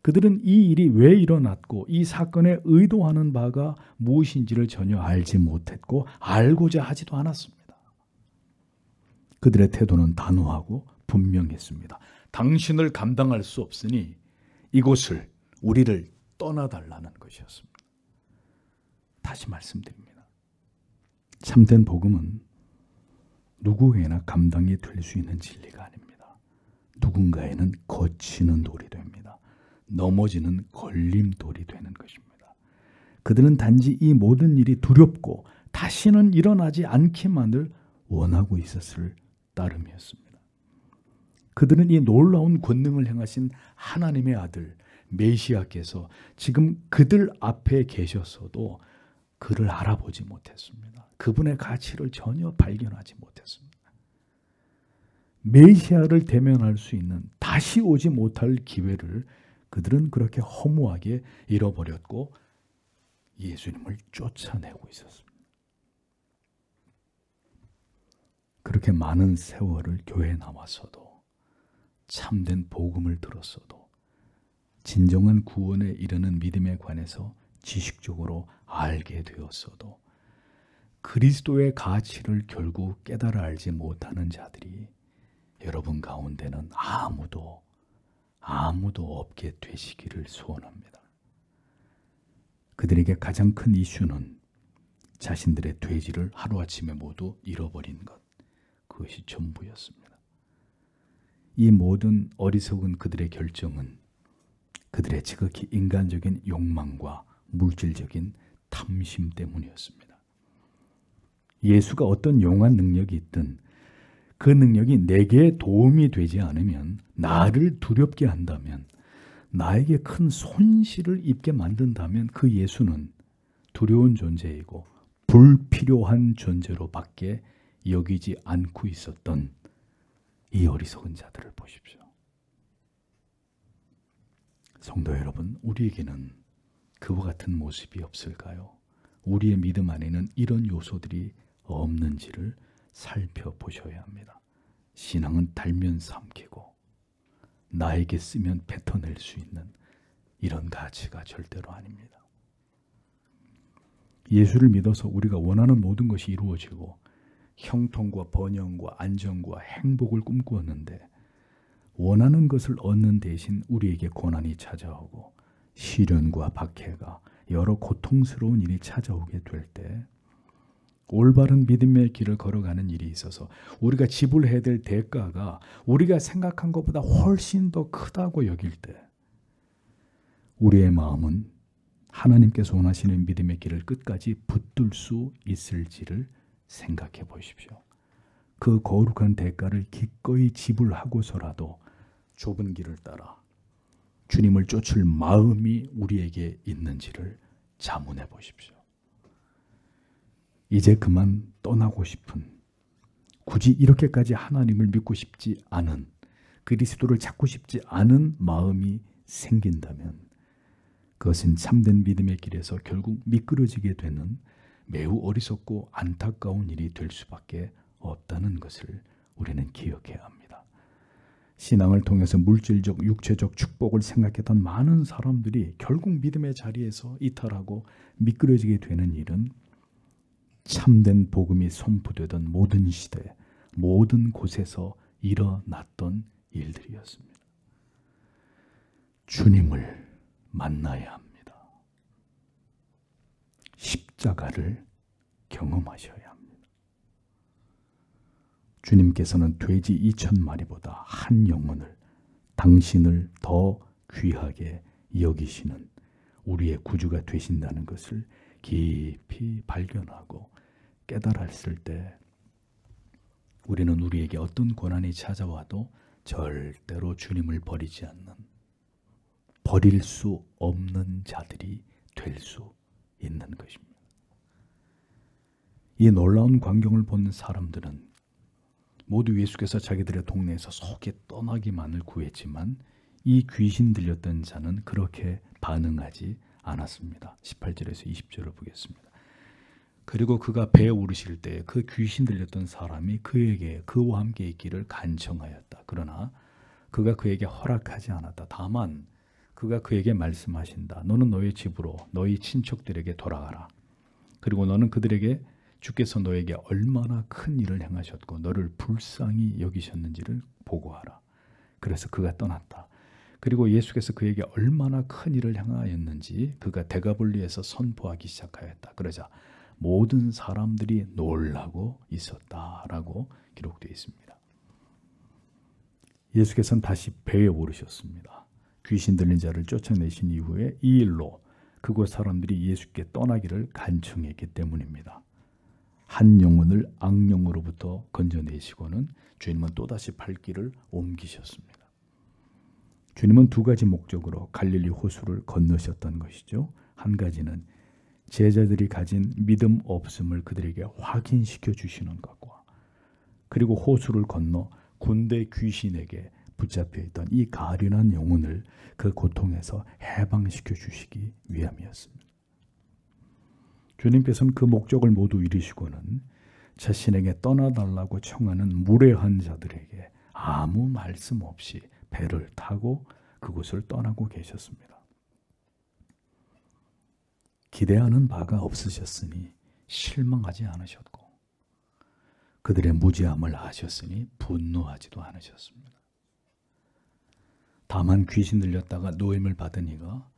그들은 이 일이 왜 일어났고 이 사건에 의도하는 바가 무엇인지를 전혀 알지 못했고 알고자 하지도 않았습니다. 그들의 태도는 단호하고 분명했습니다. 당신을 감당할 수 없으니 이곳을 우리를 떠나달라는 것이었습니다. 다시 말씀드립니다. 참된 복음은 누구에게나 감당이 될 수 있는 진리가 아닙니다. 누군가에는 거치는 돌이 됩니다. 넘어지는 걸림돌이 되는 것입니다. 그들은 단지 이 모든 일이 두렵고 다시는 일어나지 않기만을 원하고 있었을 따름이었습니다. 그들은 이 놀라운 권능을 행하신 하나님의 아들 메시아께서 지금 그들 앞에 계셨어도 그를 알아보지 못했습니다. 그분의 가치를 전혀 발견하지 못했습니다. 메시아를 대면할 수 있는 다시 오지 못할 기회를 그들은 그렇게 허무하게 잃어버렸고 예수님을 쫓아내고 있었습니다. 그렇게 많은 세월을 교회에 남았어도 참된 복음을 들었어도 진정한 구원에 이르는 믿음에 관해서 지식적으로 알게 되었어도 그리스도의 가치를 결국 깨달아 알지 못하는 자들이 여러분 가운데는 아무도 없게 되시기를 소원합니다. 그들에게 가장 큰 이슈는 자신들의 돼지를 하루아침에 모두 잃어버린 것, 그것이 전부였습니다. 이 모든 어리석은 그들의 결정은 그들의 지극히 인간적인 욕망과 물질적인 탐심 때문이었습니다. 예수가 어떤 용한 능력이 있든 그 능력이 내게 도움이 되지 않으면, 나를 두렵게 한다면, 나에게 큰 손실을 입게 만든다면 그 예수는 두려운 존재이고 불필요한 존재로 밖에 여기지 않고 있었던 이 어리석은 자들을 보십시오. 성도 여러분, 우리에게는 그와 같은 모습이 없을까요? 우리의 믿음 안에는 이런 요소들이 없는지를 살펴보셔야 합니다. 신앙은 달면 삼키고 나에게 쓰면 뱉어낼 수 있는 이런 가치가 절대로 아닙니다. 예수를 믿어서 우리가 원하는 모든 것이 이루어지고 형통과 번영과 안정과 행복을 꿈꾸었는데 원하는 것을 얻는 대신 우리에게 고난이 찾아오고 시련과 박해가 여러 고통스러운 일이 찾아오게 될 때 올바른 믿음의 길을 걸어가는 일이 있어서 우리가 지불해야 될 대가가 우리가 생각한 것보다 훨씬 더 크다고 여길 때 우리의 마음은 하나님께서 원하시는 믿음의 길을 끝까지 붙들 수 있을지를 생각해 보십시오. 그 거룩한 대가를 기꺼이 지불하고서라도 좁은 길을 따라 주님을 쫓을 마음이 우리에게 있는지를 자문해 보십시오. 이제 그만 떠나고 싶은, 굳이 이렇게까지 하나님을 믿고 싶지 않은, 그리스도를 찾고 싶지 않은 마음이 생긴다면 그것은 참된 믿음의 길에서 결국 미끄러지게 되는 매우 어리석고 안타까운 일이 될 수밖에 없다는 것을 우리는 기억해야 합니다. 신앙을 통해서 물질적, 육체적 축복을 생각했던 많은 사람들이 결국 믿음의 자리에서 이탈하고 미끄러지게 되는 일은 참된 복음이 선포되던 모든 시대, 모든 곳에서 일어났던 일들이었습니다. 주님을 만나야 합니다. 십자가를 경험하셔야 합니다. 주님께서는 돼지 2,000마리보다 한 영혼을, 당신을 더 귀하게 여기시는 우리의 구주가 되신다는 것을 깊이 발견하고 깨달았을 때 우리는 우리에게 어떤 고난이 찾아와도 절대로 주님을 버리지 않는, 버릴 수 없는 자들이 될 수 있는 것입니다. 이 놀라운 광경을 본 사람들은 모두 예수께서 자기들의 동네에서 속히 떠나기만을 구했지만 이 귀신 들렸던 자는 그렇게 반응하지 않았습니다. 18절에서 20절을 보겠습니다. 그리고 그가 배에 오르실 때 그 귀신 들렸던 사람이 그에게 그와 함께 있기를 간청하였다. 그러나 그가 그에게 허락하지 않았다. 다만 그가 그에게 말씀하신다. 너는 너의 집으로 너희 친척들에게 돌아가라. 그리고 너는 그들에게 주께서 너에게 얼마나 큰 일을 행하셨고 너를 불쌍히 여기셨는지를 보고하라. 그래서 그가 떠났다. 그리고 예수께서 그에게 얼마나 큰 일을 행하였는지 그가 데가볼리에서 선포하기 시작하였다. 그러자 모든 사람들이 놀라고 있었다라고 기록되어 있습니다. 예수께서는 다시 배에 오르셨습니다. 귀신 들린 자를 쫓아내신 이후에 이 일로 그곳 사람들이 예수께 떠나기를 간청했기 때문입니다. 한 영혼을 악령으로부터 건져내시고는 주님은 또다시 발길을 옮기셨습니다. 주님은 두 가지 목적으로 갈릴리 호수를 건너셨던 것이죠. 한 가지는 제자들이 가진 믿음 없음을 그들에게 확인시켜 주시는 것과, 그리고 호수를 건너 군대 귀신에게 붙잡혀 있던 이 가련한 영혼을 그 고통에서 해방시켜 주시기 위함이었습니다. 주님께서는 그 목적을 모두 이루시고는 자신에게 떠나달라고 청하는 무례한 자들에게 아무 말씀 없이 배를 타고 그곳을 떠나고 계셨습니다. 기대하는 바가 없으셨으니 실망하지 않으셨고 그들의 무지함을 아셨으니 분노하지도 않으셨습니다. 다만 귀신 들렸다가 노임을 받은 이가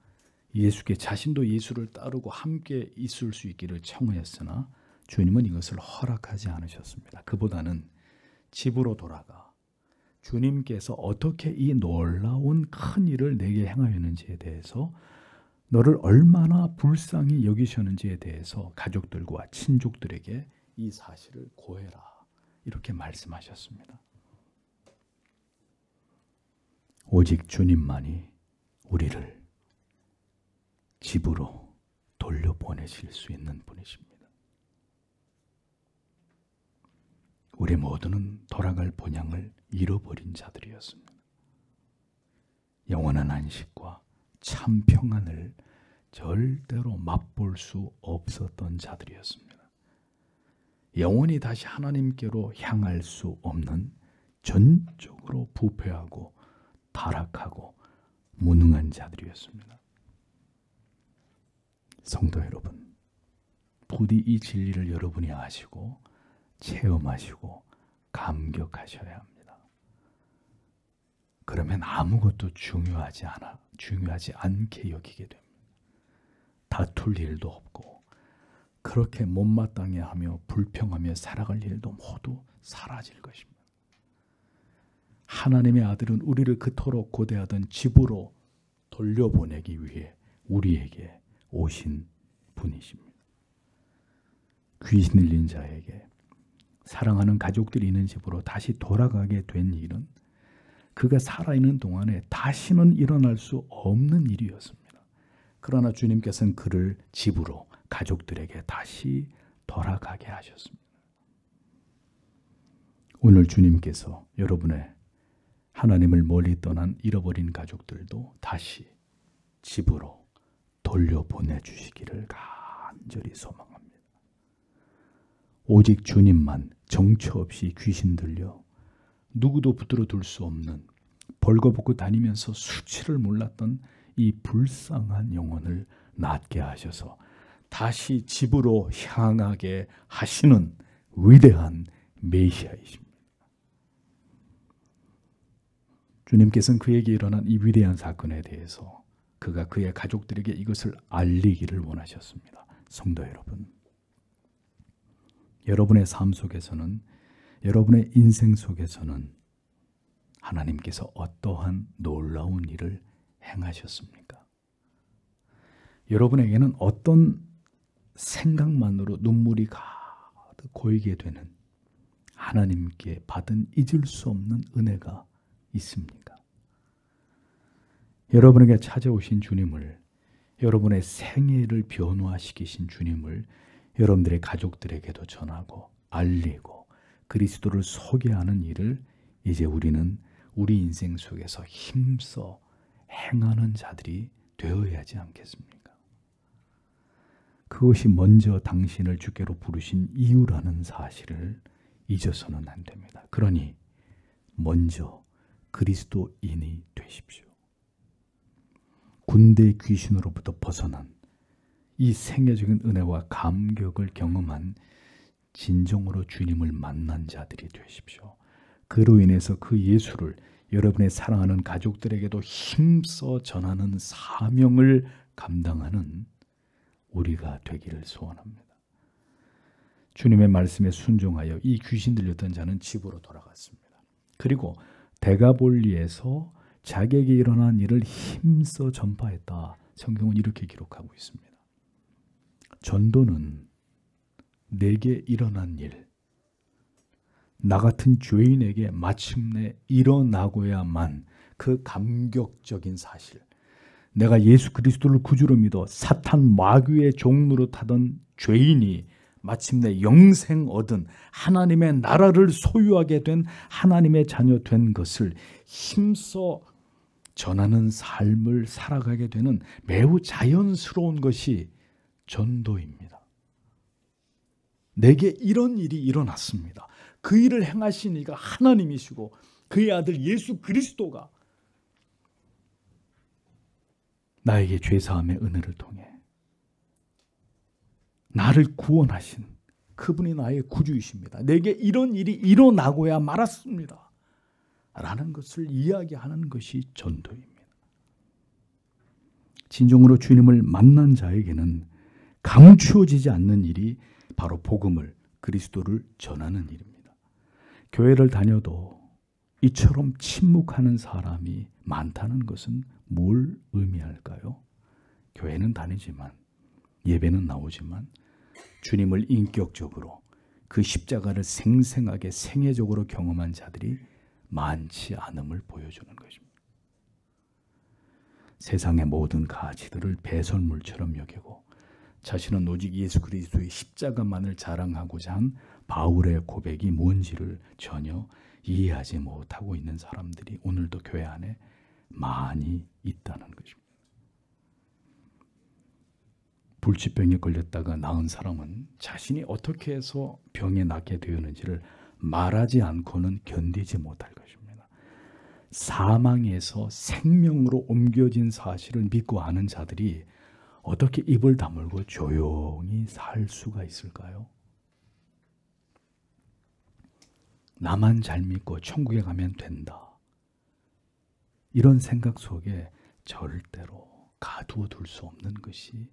예수께 자신도 예수를 따르고 함께 있을 수 있기를 청하였으나 주님은 이것을 허락하지 않으셨습니다. 그보다는 집으로 돌아가 주님께서 어떻게 이 놀라운 큰 일을 내게 행하였는지에 대해서, 너를 얼마나 불쌍히 여기셨는지에 대해서 가족들과 친족들에게 이 사실을 고해라, 이렇게 말씀하셨습니다. 오직 주님만이 우리를 집으로 돌려보내실 수 있는 분이십니다. 우리 모두는 돌아갈 본향을 잃어버린 자들이었습니다. 영원한 안식과 참 평안을 절대로 맛볼 수 없었던 자들이었습니다. 영원히 다시 하나님께로 향할 수 없는 전적으로 부패하고 타락하고 무능한 자들이었습니다. 성도 여러분, 부디 이 진리를 여러분이 아시고 체험하시고 감격하셔야 합니다. 그러면 아무것도 중요하지 않게 여기게 됩니다. 다툴 일도 없고 그렇게 못마땅해 하며 불평하며 살아갈 일도 모두 사라질 것입니다. 하나님의 아들은 우리를 그토록 고대하던 집으로 돌려보내기 위해 우리에게 오신 분이십니다. 귀신 들린 자에게 사랑하는 가족들이 있는 집으로 다시 돌아가게 된 일은 그가 살아있는 동안에 다시는 일어날 수 없는 일이었습니다. 그러나 주님께서는 그를 집으로 가족들에게 다시 돌아가게 하셨습니다. 오늘 주님께서 여러분의 하나님을 멀리 떠난 잃어버린 가족들도 다시 집으로 돌려보내주시기를 간절히 소망합니다. 오직 주님만 정처 없이 귀신 들려 누구도 붙들어 둘 수 없는 벌거벗고 다니면서 수치를 몰랐던 이 불쌍한 영혼을 낫게 하셔서 다시 집으로 향하게 하시는 위대한 메시아이십니다. 주님께서는 그에게 일어난 이 위대한 사건에 대해서 그가 그의 가족들에게 이것을 알리기를 원하셨습니다. 성도 여러분, 여러분의 삶 속에서는, 여러분의 인생 속에서는 하나님께서 어떠한 놀라운 일을 행하셨습니까? 여러분에게는 어떤 생각만으로 눈물이 가득 고이게 되는 하나님께 받은 잊을 수 없는 은혜가 있습니까? 여러분에게 찾아오신 주님을, 여러분의 생애를 변화시키신 주님을 여러분들의 가족들에게도 전하고 알리고 그리스도를 소개하는 일을 이제 우리는 우리 인생 속에서 힘써 행하는 자들이 되어야 하지 않겠습니까? 그것이 먼저 당신을 주께로 부르신 이유라는 사실을 잊어서는 안 됩니다. 그러니 먼저 그리스도인이 되십시오. 군대 귀신으로부터 벗어난 이 생애적인 은혜와 감격을 경험한 진정으로 주님을 만난 자들이 되십시오. 그로 인해서 그 예수를 여러분의 사랑하는 가족들에게도 힘써 전하는 사명을 감당하는 우리가 되기를 소원합니다. 주님의 말씀에 순종하여 이 귀신 들렸던 자는 집으로 돌아갔습니다. 그리고 데가볼리에서 자기에게 일어난 일을 힘써 전파했다. 성경은 이렇게 기록하고 있습니다. 전도는 내게 일어난 일, 나 같은 죄인에게 마침내 일어나고야만 그 감격적인 사실, 내가 예수 그리스도를 구주로 믿어 사탄 마귀의 종로로 타던 죄인이 마침내 영생 얻은 하나님의 나라를 소유하게 된 하나님의 자녀 된 것을 힘써 전하는 삶을 살아가게 되는 매우 자연스러운 것이 전도입니다. 내게 이런 일이 일어났습니다. 그 일을 행하신 이가 하나님이시고 그의 아들 예수 그리스도가 나에게 죄사함의 은혜를 통해 나를 구원하신 그분이 나의 구주이십니다. 내게 이런 일이 일어나고야 말았습니다. 라는 것을 이야기하는 것이 전도입니다. 진정으로 주님을 만난 자에게는 감추어지지 않는 일이 바로 복음을, 그리스도를 전하는 일입니다. 교회를 다녀도 이처럼 침묵하는 사람이 많다는 것은 뭘 의미할까요? 교회는 다니지만, 예배는 나오지만 주님을 인격적으로 그 십자가를 생생하게 생애적으로 경험한 자들이 많지 않음을 보여주는 것입니다. 세상의 모든 가치들을 배설물처럼 여기고 자신은 오직 예수 그리스도의 십자가만을 자랑하고자 한 바울의 고백이 뭔지를 전혀 이해하지 못하고 있는 사람들이 오늘도 교회 안에 많이 있다는 것입니다. 불치병에 걸렸다가 나은 사람은 자신이 어떻게 해서 병에 낫게 되었는지를 말하지 않고는 견디지 못할 것입니다. 사망에서 생명으로 옮겨진 사실을 믿고 아는 자들이 어떻게 입을 다물고 조용히 살 수가 있을까요? 나만 잘 믿고 천국에 가면 된다. 이런 생각 속에 절대로 가두어 둘 수 없는 것이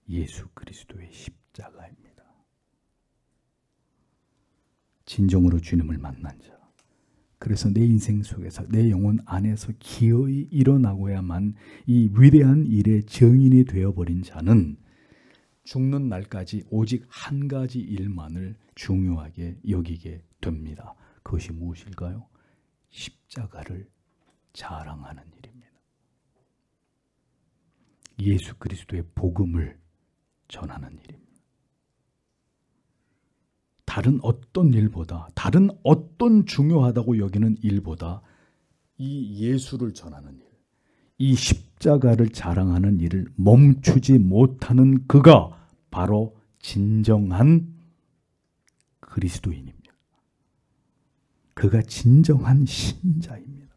예수 그리스도의 십자가입니다. 진정으로 주님을 만난 자, 그래서 내 인생 속에서 내 영혼 안에서 기어이 일어나고야만 이 위대한 일의 증인이 되어버린 자는 죽는 날까지 오직 한 가지 일만을 중요하게 여기게 됩니다. 그것이 무엇일까요? 십자가를 자랑하는 일입니다. 예수 그리스도의 복음을 전하는 일입니다. 다른 어떤 일보다, 다른 어떤 중요하다고 여기는 일보다 이 예수를 전하는 일, 이 십자가를 자랑하는 일을 멈추지 못하는 그가 바로 진정한 그리스도인입니다. 그가 진정한 신자입니다.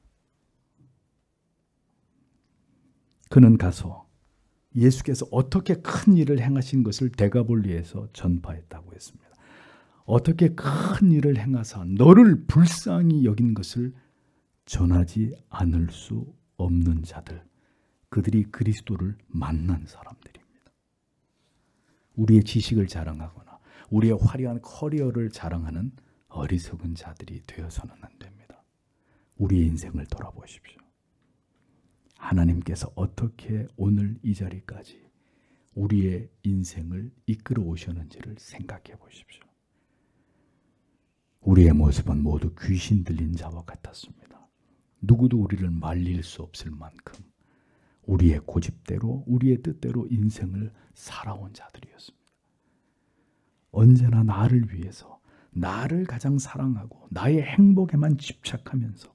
그는 가서 예수께서 어떻게 큰 일을 행하신 것을 데가볼리에서 전파했다고 했습니다. 어떻게 큰 일을 행하사 너를 불쌍히 여긴 것을 전하지 않을 수 없는 자들, 그들이 그리스도를 만난 사람들입니다. 우리의 지식을 자랑하거나 우리의 화려한 커리어를 자랑하는 어리석은 자들이 되어서는 안 됩니다. 우리의 인생을 돌아보십시오. 하나님께서 어떻게 오늘 이 자리까지 우리의 인생을 이끌어 오셨는지를 생각해 보십시오. 우리의 모습은 모두 귀신 들린 자와 같았습니다. 누구도 우리를 말릴 수 없을 만큼 우리의 고집대로, 우리의 뜻대로 인생을 살아온 자들이었습니다. 언제나 나를 위해서, 나를 가장 사랑하고 나의 행복에만 집착하면서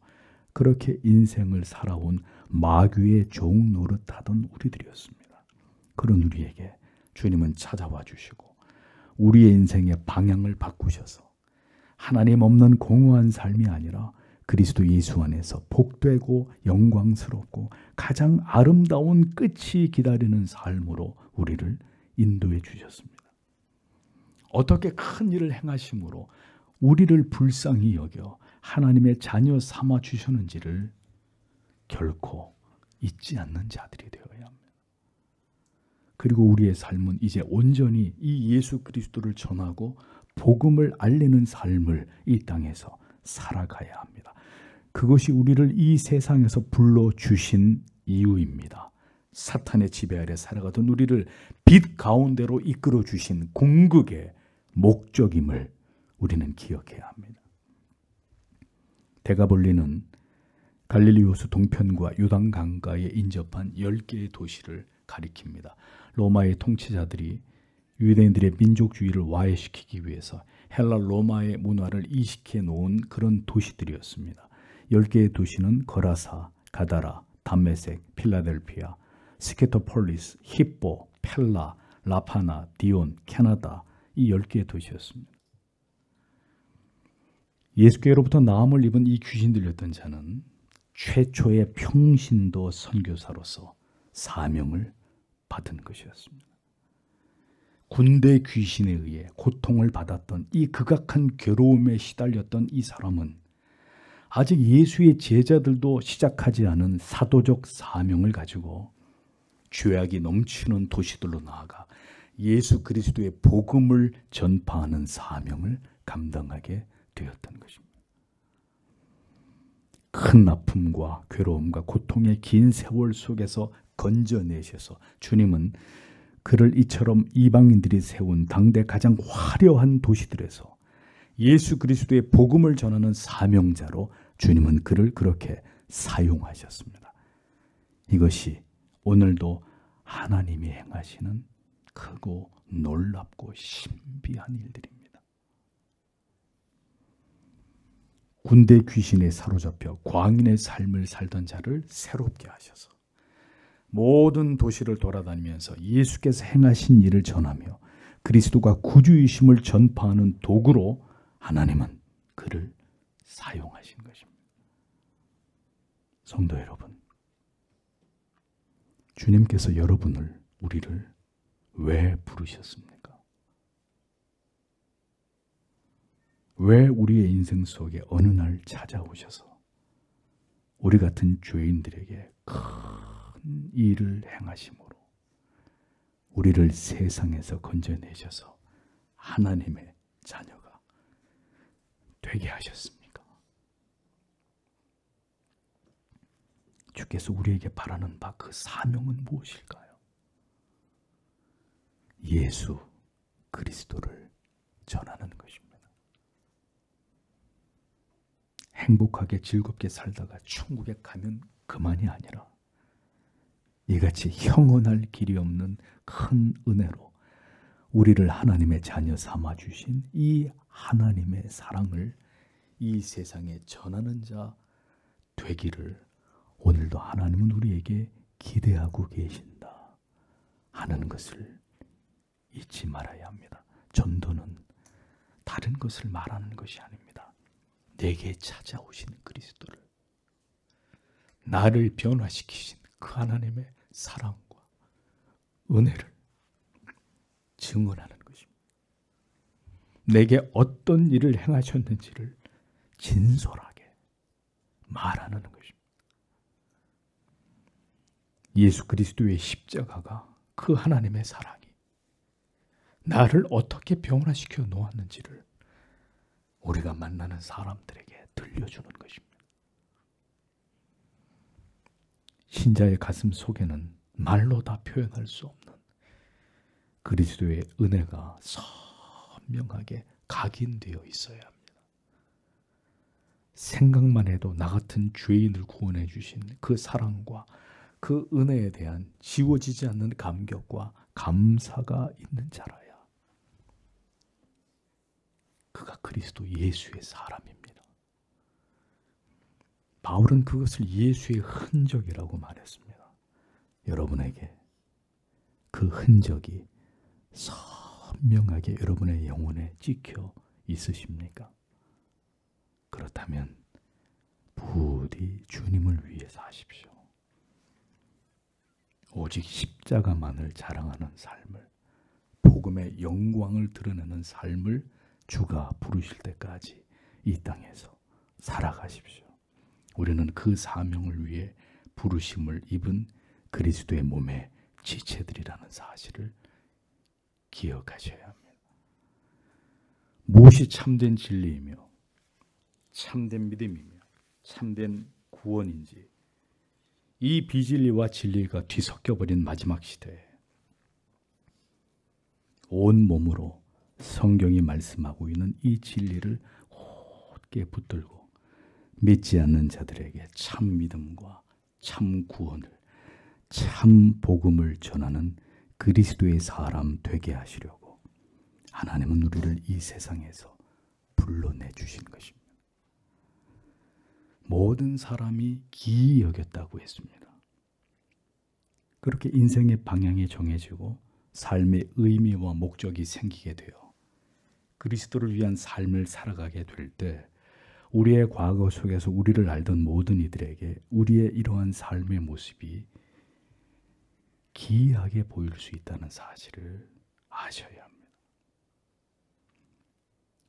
그렇게 인생을 살아온 마귀의 종 노릇하던 우리들이었습니다. 그런 우리에게 주님은 찾아와 주시고 우리의 인생의 방향을 바꾸셔서 하나님 없는 공허한 삶이 아니라 그리스도 예수 안에서 복되고 영광스럽고 가장 아름다운 끝이 기다리는 삶으로 우리를 인도해 주셨습니다. 어떻게 큰 일을 행하심으로 우리를 불쌍히 여겨 하나님의 자녀 삼아 주셨는지를 결코 잊지 않는 자들이 되어야 합니다. 그리고 우리의 삶은 이제 온전히 이 예수 그리스도를 전하고 복음을 알리는 삶을 이 땅에서 살아가야 합니다. 그것이 우리를 이 세상에서 불러주신 이유입니다. 사탄의 지배 아래 살아가던 우리를 빛 가운데로 이끌어 주신 궁극의 목적임을 우리는 기억해야 합니다. 데가볼리는 갈릴리 호수 동편과 요단강가에 인접한 10개의 도시를 가리킵니다. 로마의 통치자들이 유대인들의 민족주의를 와해시키기 위해서 헬라 로마의 문화를 이식해 놓은 그런 도시들이었습니다. 10개의 도시는 거라사, 가다라, 담메색, 필라델피아, 스케토폴리스, 히포, 펠라, 라파나, 디온, 캐나다, 이 10개의 도시였습니다. 예수께로부터 나음을 입은 이 귀신 들렸던 자는 최초의 평신도 선교사로서 사명을 받은 것이었습니다. 군대 귀신에 의해 고통을 받았던 이 극악한 괴로움에 시달렸던 이 사람은 아직 예수의 제자들도 시작하지 않은 사도적 사명을 가지고 죄악이 넘치는 도시들로 나아가 예수 그리스도의 복음을 전파하는 사명을 감당하게 되었던 것입니다. 큰 아픔과 괴로움과 고통의 긴 세월 속에서 건져내셔서 주님은 그를 이처럼 이방인들이 세운 당대 가장 화려한 도시들에서 예수 그리스도의 복음을 전하는 사명자로 주님은 그를 그렇게 사용하셨습니다. 이것이 오늘도 하나님이 행하시는 크고 놀랍고 신비한 일들입니다. 군대 귀신에 사로잡혀 광인의 삶을 살던 자를 새롭게 하셔서 모든 도시를 돌아다니면서 예수께서 행하신 일을 전하며 그리스도가 구주이심을 전파하는 도구로 하나님은 그를 사용하신 것입니다. 성도 여러분, 주님께서 여러분을, 우리를 왜 부르셨습니까? 왜 우리의 인생 속에 어느 날 찾아오셔서 우리 같은 죄인들에게 큰 일을 행하심으로 우리를 세상에서 건져내셔서 하나님의 자녀가 되게 하셨습니까? 주께서 우리에게 바라는 바 그 사명은 무엇일까요? 예수 그리스도를 전하는 것입니다. 행복하게 즐겁게 살다가 천국에 가면 그만이 아니라 이같이 형언할 길이 없는 큰 은혜로 우리를 하나님의 자녀 삼아 주신 이 하나님의 사랑을 이 세상에 전하는 자 되기를 오늘도 하나님은 우리에게 기대하고 계신다 하는 것을 잊지 말아야 합니다. 전도는 다른 것을 말하는 것이 아닙니다. 내게 찾아오신 그리스도를, 나를 변화시키신 그 하나님의 사랑과 은혜를 증언하는 것입니다. 내게 어떤 일을 행하셨는지를 진솔하게 말하는 것입니다. 예수 그리스도의 십자가가 그 하나님의 사랑이 나를 어떻게 변화시켜 놓았는지를 우리가 만나는 사람들에게 들려주는 것입니다. 신자의 가슴 속에는 말로 다 표현할 수 없는 그리스도의 은혜가 선명하게 각인되어 있어야 합니다. 생각만 해도 나 같은 죄인을 구원해 주신 그 사랑과 그 은혜에 대한 지워지지 않는 감격과 감사가 있는 자라야 그가 그리스도 예수의 사람입니다. 바울은 그것을 예수의 흔적이라고 말했습니다. 여러분에게 그 흔적이 선명하게 여러분의 영혼에 찍혀 있으십니까? 그렇다면 부디 주님을 위해 사십시오. 오직 십자가만을 자랑하는 삶을, 복음의 영광을 드러내는 삶을 주가 부르실 때까지 이 땅에서 살아가십시오. 우리는 그 사명을 위해 부르심을 입은 그리스도의 몸의 지체들이라는 사실을 기억하셔야 합니다. 무엇이 참된 진리이며 참된 믿음이며 참된 구원인지, 이 비진리와 진리가 뒤섞여버린 마지막 시대에 온 몸으로 성경이 말씀하고 있는 이 진리를 곧게 붙들고 믿지 않는 자들에게 참 믿음과 참 구원을, 참 복음을 전하는 그리스도의 사람 되게 하시려고 하나님은 우리를 이 세상에서 불러내 주신 것입니다. 모든 사람이 기이 여겼다고 했습니다. 그렇게 인생의 방향이 정해지고 삶의 의미와 목적이 생기게 되어 그리스도를 위한 삶을 살아가게 될 때 우리의 과거 속에서 우리를 알던 모든 이들에게 우리의 이러한 삶의 모습이 기이하게 보일 수 있다는 사실을 아셔야 합니다.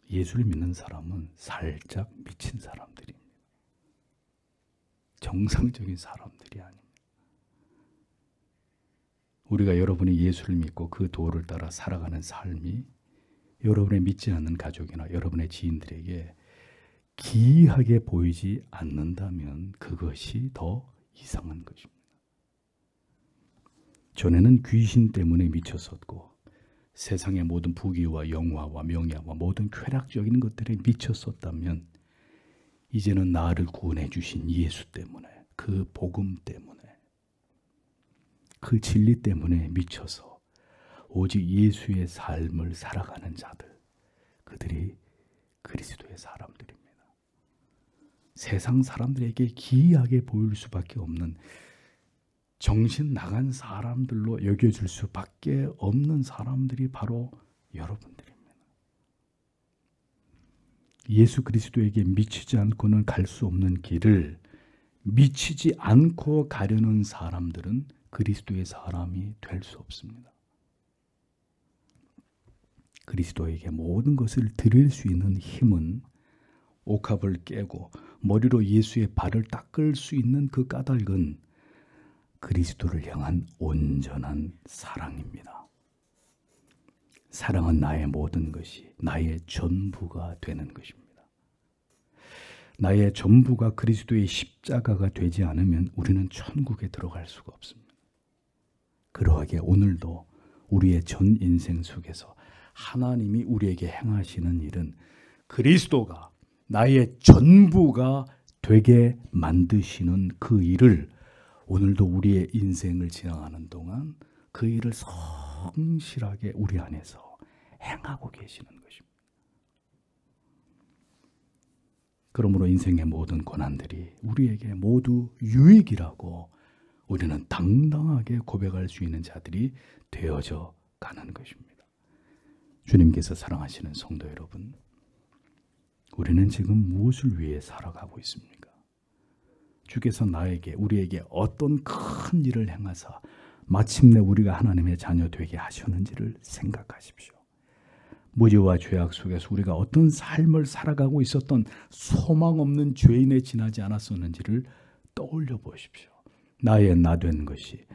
예수를 믿는 사람은 살짝 미친 사람들입니다. 정상적인 사람들이 아닙니다. 우리가 여러분이 예수를 믿고 그 도를 따라 살아가는 삶이 여러분의 믿지 않는 가족이나 여러분의 지인들에게 기이하게 보이지 않는다면 그것이 더 이상한 것입니다. 전에는 귀신 때문에 미쳤었고 세상의 모든 부귀와 영화와 명예와 모든 쾌락적인 것들에 미쳤었다면 이제는 나를 구원해 주신 예수 때문에, 그 복음 때문에, 그 진리 때문에 미쳐서 오직 예수의 삶을 살아가는 자들, 그들이 그리스도의 사람들입니다. 세상 사람들에게 기이하게 보일 수밖에 없는, 정신 나간 사람들로 여겨질 수밖에 없는 사람들이 바로 여러분들입니다. 예수 그리스도에게 미치지 않고는 갈 수 없는 길을 미치지 않고 가려는 사람들은 그리스도의 사람이 될 수 없습니다. 그리스도에게 모든 것을 드릴 수 있는 힘은 옥합을 깨고 머리로 예수의 발을 닦을 수 있는 그 까닭은 그리스도를 향한 온전한 사랑입니다. 사랑은 나의 모든 것이, 나의 전부가 되는 것입니다. 나의 전부가 그리스도의 십자가가 되지 않으면 우리는 천국에 들어갈 수가 없습니다. 그러하게 오늘도 우리의 전 인생 속에서 하나님이 우리에게 행하시는 일은 그리스도가 나의 전부가 되게 만드시는 그 일을 오늘도 우리의 인생을 지나가는 동안 그 일을 성실하게 우리 안에서 행하고 계시는 것입니다. 그러므로 인생의 모든 고난들이 우리에게 모두 유익이라고 우리는 당당하게 고백할 수 있는 자들이 되어져 가는 것입니다. 주님께서 사랑하시는 성도 여러분, 우리는 지금 무엇을 위해 살아가고 있습니까? 주께서 우리에게 어떤 큰 일을 행하사 마침내 우리가 하나님의 자녀 되게 하셨는지를 생각하십시오. 무지와 죄악 속에서 우리가 어떤 삶을 살아가고 있었던 소망 없는 죄인에 지나지 않았었는지를 떠올려 보십시오. 나의 나 된 것이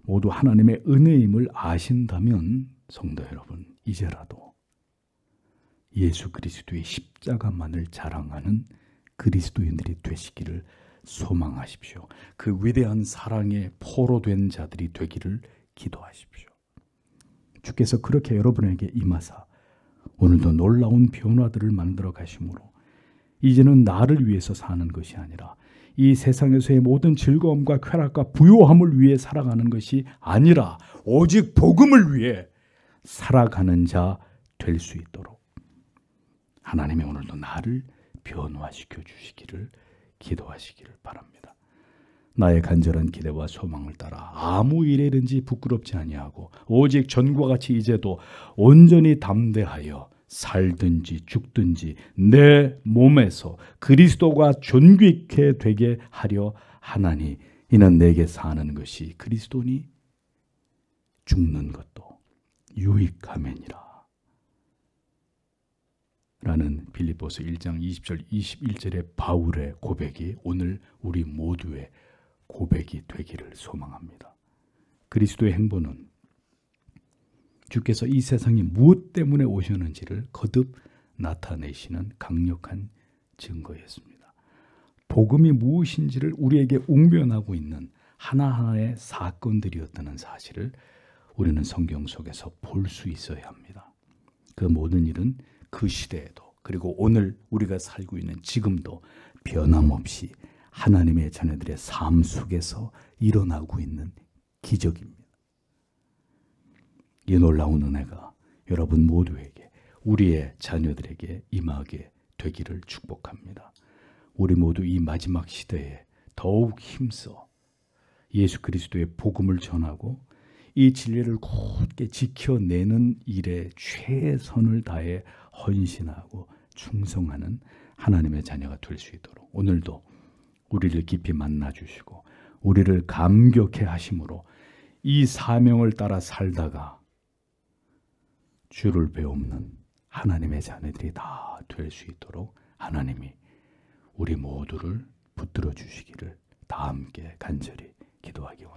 모두 하나님의 은혜임을 아신다면 성도 여러분, 이제라도 예수 그리스도의 십자가만을 자랑하는 그리스도인들이 되시기를 소망하십시오. 그 위대한 사랑에 포로된 자들이 되기를 기도하십시오. 주께서 그렇게 여러분에게 임하사 오늘도 놀라운 변화들을 만들어 가심으로 이제는 나를 위해서 사는 것이 아니라 이 세상에서의 모든 즐거움과 쾌락과 부요함을 위해 살아가는 것이 아니라 오직 복음을 위해 살아가는 자 될 수 있도록 하나님이 오늘도 나를 변화시켜 주시기를 기도하시기를 바랍니다. 나의 간절한 기대와 소망을 따라 아무 일에든지 부끄럽지 아니하고 오직 전과 같이 이제도 온전히 담대하여 살든지 죽든지 내 몸에서 그리스도가 존귀케 되게 하려 하나니 이는 내게 사는 것이 그리스도니 죽는 것도 유익함이니라. 라는 빌립보서 1장 20절 21절의 바울의 고백이 오늘 우리 모두의 고백이 되기를 소망합니다. 그리스도의 행보는 주께서 이 세상에 무엇 때문에 오셨는지를 거듭 나타내시는 강력한 증거였습니다. 복음이 무엇인지를 우리에게 웅변하고 있는 하나하나의 사건들이었다는 사실을 우리는 성경 속에서 볼 수 있어야 합니다. 그 모든 일은 그 시대에도 그리고 오늘 우리가 살고 있는 지금도 변함없이 하나님의 자녀들의 삶 속에서 일어나고 있는 기적입니다. 이 놀라운 은혜가 여러분 모두에게 우리의 자녀들에게 임하게 되기를 축복합니다. 우리 모두 이 마지막 시대에 더욱 힘써 예수 그리스도의 복음을 전하고 이 진리를 굳게 지켜내는 일에 최선을 다해 헌신하고 충성하는 하나님의 자녀가 될 수 있도록 오늘도 우리를 깊이 만나주시고 우리를 감격해 하심으로 이 사명을 따라 살다가 주를 배우는 하나님의 자녀들이 다 될 수 있도록 하나님이 우리 모두를 붙들어 주시기를 다 함께 간절히 기도하기 원합니다.